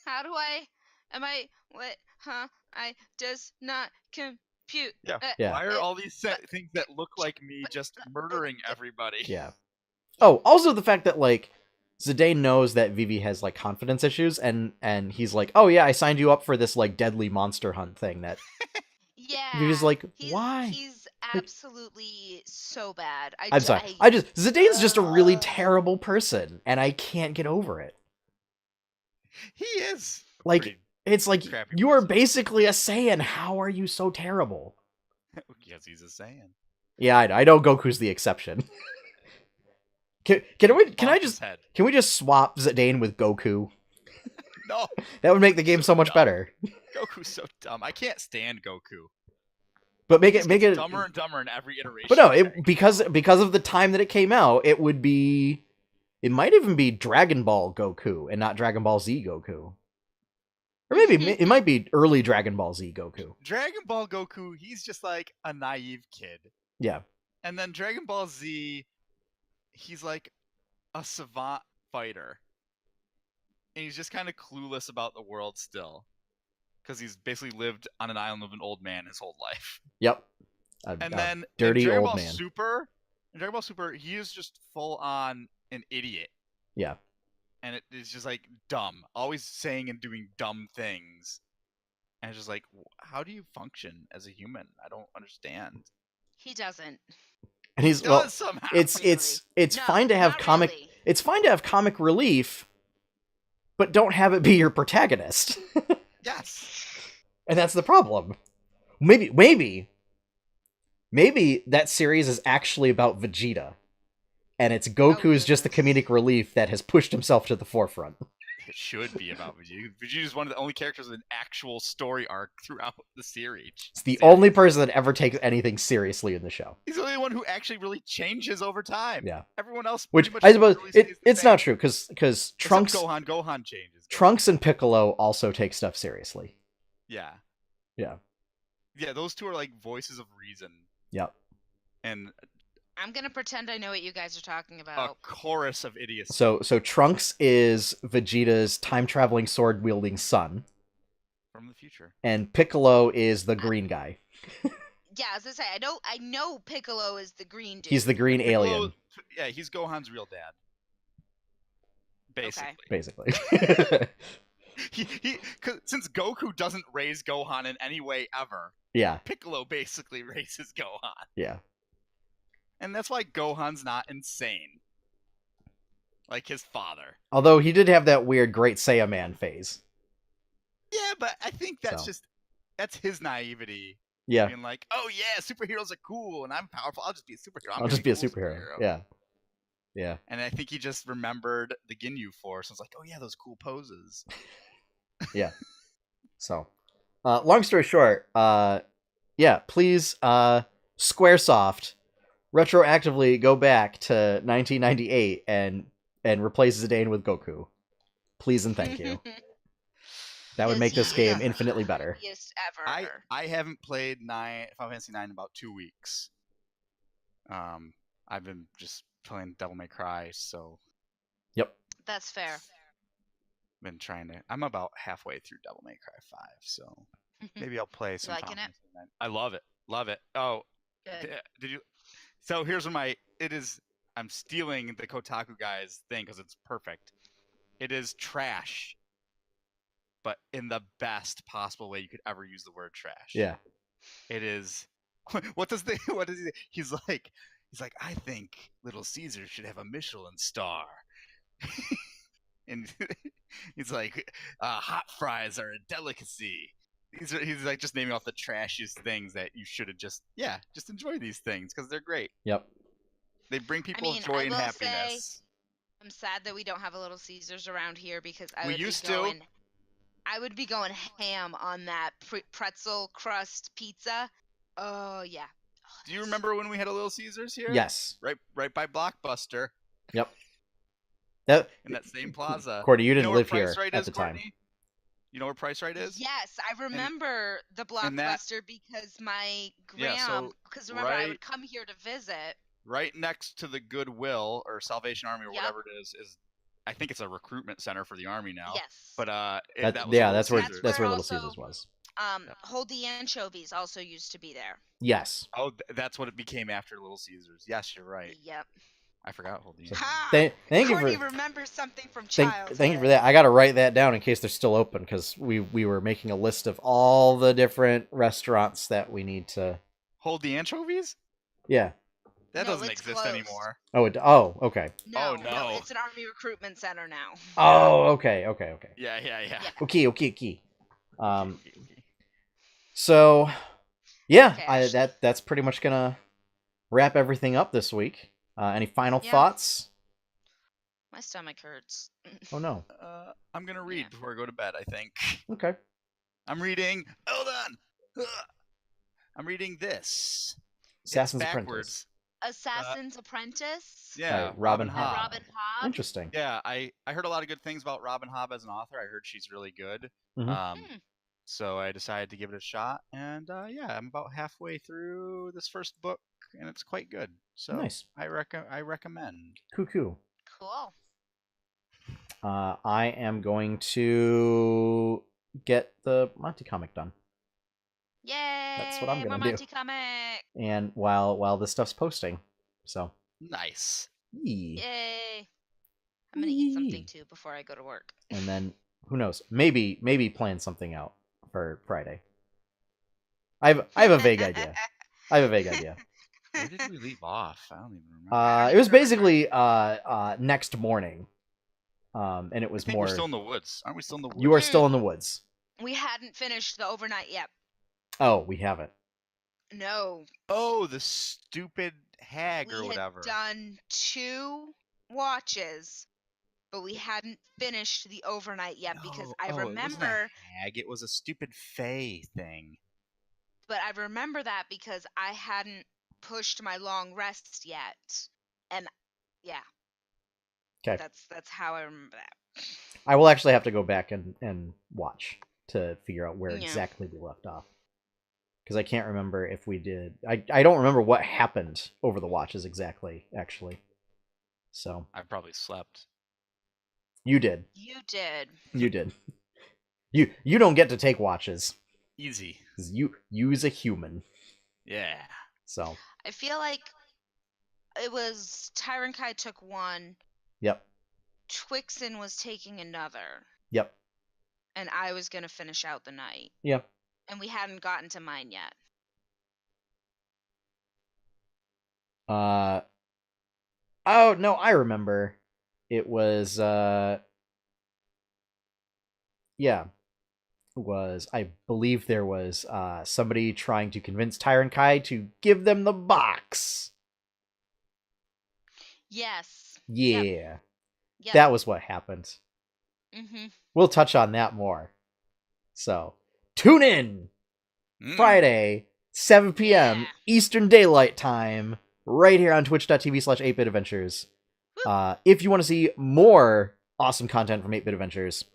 How do I? Am I? What? Huh? I does not compute. Yeah. Why are all these things that look like me just murdering everybody? Yeah. Oh, also the fact that like Zidane knows that Vivi has like confidence issues, and he's like, oh yeah, I signed you up for this like deadly monster hunt thing that. Yeah. Vivi's like, why? He's absolutely so bad. I'm sorry. Zidane's just a really terrible person, and I can't get over it. He is. Like, it's like you are basically a Saiyan. How are you so terrible? Because he's a Saiyan. Yeah, I know Goku's the exception. Can we just swap Zidane with Goku? No. That would make the game so much better. Goku's so dumb. I can't stand Goku. But make it dumber and dumber in every iteration. But no, because of the time that it came out, it might even be Dragon Ball Goku and not Dragon Ball Z Goku. Or maybe it might be early Dragon Ball Z Goku. Dragon Ball Goku, he's just like a naive kid. Yeah. And then Dragon Ball Z, he's like a savant fighter. And he's just kind of clueless about the world still. Because he's basically lived on an island of an old man his whole life. Yep. And then dirty Dragon old Ball man. In Dragon Ball Super, he is just full on an idiot. Yeah. And it is just like dumb. Always saying and doing dumb things. And it's just like, how do you function as a human? I don't understand. He doesn't. And he's somehow. It's fine to have comic. Really. It's fine to have comic relief, but don't have it be your protagonist. Yes. And that's the problem. Maybe that series is actually about Vegeta. And it's Goku's just the comedic relief that has pushed himself to the forefront. It should be about Vegeta. Vegeta is one of the only characters with an actual story arc throughout the series. It's the only person that ever takes anything seriously in the show. He's the only one who actually really changes over time. Yeah. Everyone else, which I suppose it's not true because Trunks Gohan changes. Trunks and Piccolo also take stuff seriously. Yeah. Yeah. Yeah, those two are like voices of reason. Yep. And I'm gonna pretend I know what you guys are talking about. A chorus of idiocy. So Trunks is Vegeta's time-traveling sword-wielding son. From the future. And Piccolo is the green guy. Yeah, as I say, I know Piccolo is the green dude. He's the green alien. Yeah, he's Gohan's real dad. Basically. Basically. Since Goku doesn't raise Gohan in any way ever. Yeah. Piccolo basically raises Gohan. Yeah. And that's why Gohan's not insane. Like his father. Although he did have that weird Great Saiyaman phase. Yeah, but I think that's his naivety. Yeah. Being like, oh yeah, superheroes are cool and I'm powerful. I'll just be a superhero. I'll just be a superhero. Yeah. Yeah. And I think he just remembered the Ginyu Force. And was like, oh yeah, those cool poses. Yeah. So, long story short, yeah, please, Squaresoft, retroactively go back to 1998 and replace Zidane with Goku. Please and thank you. That would make this game infinitely better. Ever. I haven't played Final Fantasy 9 in about 2 weeks. I've been just playing Devil May Cry, so. Yep. That's fair. Been trying to. I'm about halfway through Devil May Cry 5, so maybe I'll play some. Liking it? I love it. Love it. Oh, did you? So here's what it is. I'm stealing the Kotaku guy's thing because it's perfect. It is trash, but in the best possible way you could ever use the word trash. Yeah. It is. What is he? He's like, I think Little Caesar should have a Michelin star. And he's like, hot fries are a delicacy. He's like just naming off the trashiest things that you should have just enjoy these things because they're great. Yep. They bring people joy and happiness. I'm sad that we don't have a Little Caesars around here because I would be going ham on that pretzel crust pizza. Oh yeah. Do you remember when we had a Little Caesars here? Yes. Right by Blockbuster. Yep. In that same plaza. Courtney, you didn't live here at the time. You know where Price Right is? Yes, I remember the Blockbuster because my remember I would come here to visit. Right next to the Goodwill or Salvation Army or whatever it is I think it's a recruitment center for the Army now. Yes. But that's where Little Caesars was. Hold the Anchovies also used to be there. Yes. Oh, that's what it became after Little Caesars. Yes, you're right. Yep. I forgot Hold the Anchovies. Thank you for remember something from childhood. Thank you for that. I got to write that down in case they're still open because we were making a list of all the different restaurants that we need to Hold the Anchovies. Yeah. That doesn't exist anymore. Oh, okay. No, it's an Army recruitment center now. Oh, okay. Yeah. Okay. So, yeah, that's pretty much gonna wrap everything up this week. Any final thoughts? My stomach hurts. Oh no. I'm gonna read before I go to bed, I think. Okay. I'm reading. Hold on. I'm reading this. Assassin's Apprentice. Assassin's Apprentice? Yeah, Robin Hobb. Robin Hobb. Interesting. Yeah, I heard a lot of good things about Robin Hobb as an author. I heard she's really good. Mm-hmm. So I decided to give it a shot, and I'm about halfway through this first book, and it's quite good. So nice. I recommend. Cool. Cool. I am going to get the Monty comic done. Yay! That's what I'm gonna Monty comic. And while this stuff's posting, so nice. Yay! I'm gonna eat something too before I go to work. And then who knows? Maybe plan something out for Friday. I have a vague idea. Where did we leave off? I don't even remember. It was basically next morning. And it was more. We're still in the woods. Aren't we still in the woods? You are still in the woods. We hadn't finished the overnight yet. Oh, we haven't. No. Oh, the stupid hag or whatever. We had done 2 watches, but we hadn't finished the overnight yet because I remember. It wasn't a hag. It was a stupid fae thing. But I remember that because I hadn't pushed my long rest yet, and yeah. Okay. That's how I remember that. I will actually have to go back and watch to figure out where exactly we left off. Because I can't remember if we did. I don't remember what happened over the watches exactly, actually. So I probably slept. You did. You did. You did. You don't get to take watches. Easy. Because you's a human. Yeah. So I feel like it was Tyrant Kai took 1. Yep. Twixen was taking another. Yep. And I was gonna finish out the night. Yep. And we hadn't gotten to mine yet. Oh no, I remember. It was I believe there was somebody trying to convince Tyrant Kai to give them the box. Yes. Yeah. Yep. That was what happened. Mm-hmm. We'll touch on that more. So, tune in Friday, 7 p.m. Eastern Daylight Time, right here on twitch.tv/8bitadventures. If you want to see more awesome content from 8-Bit Adventures,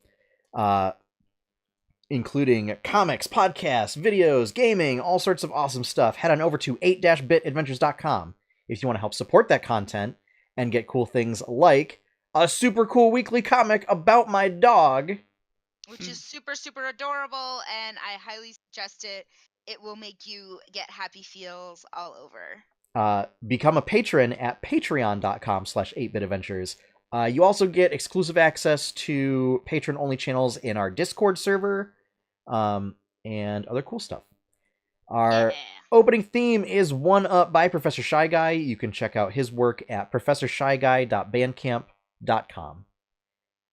including comics, podcasts, videos, gaming, all sorts of awesome stuff, head on over to 8-bitadventures.com if you want to help support that content and get cool things like a super cool weekly comic about my dog, which is super, super adorable, and I highly suggest it. It will make you get happy feels all over. Become a patron at patreon.com/8bitadventures. You also get exclusive access to patron-only channels in our Discord server, and other cool stuff. Our opening theme is One Up by Professor Shy Guy. You can check out his work at professorshyguy.bandcamp.com.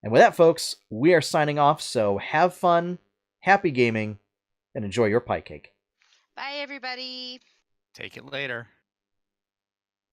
And with that, folks, we are signing off, so have fun, happy gaming, and enjoy your pie cake. Bye, everybody. Take it later.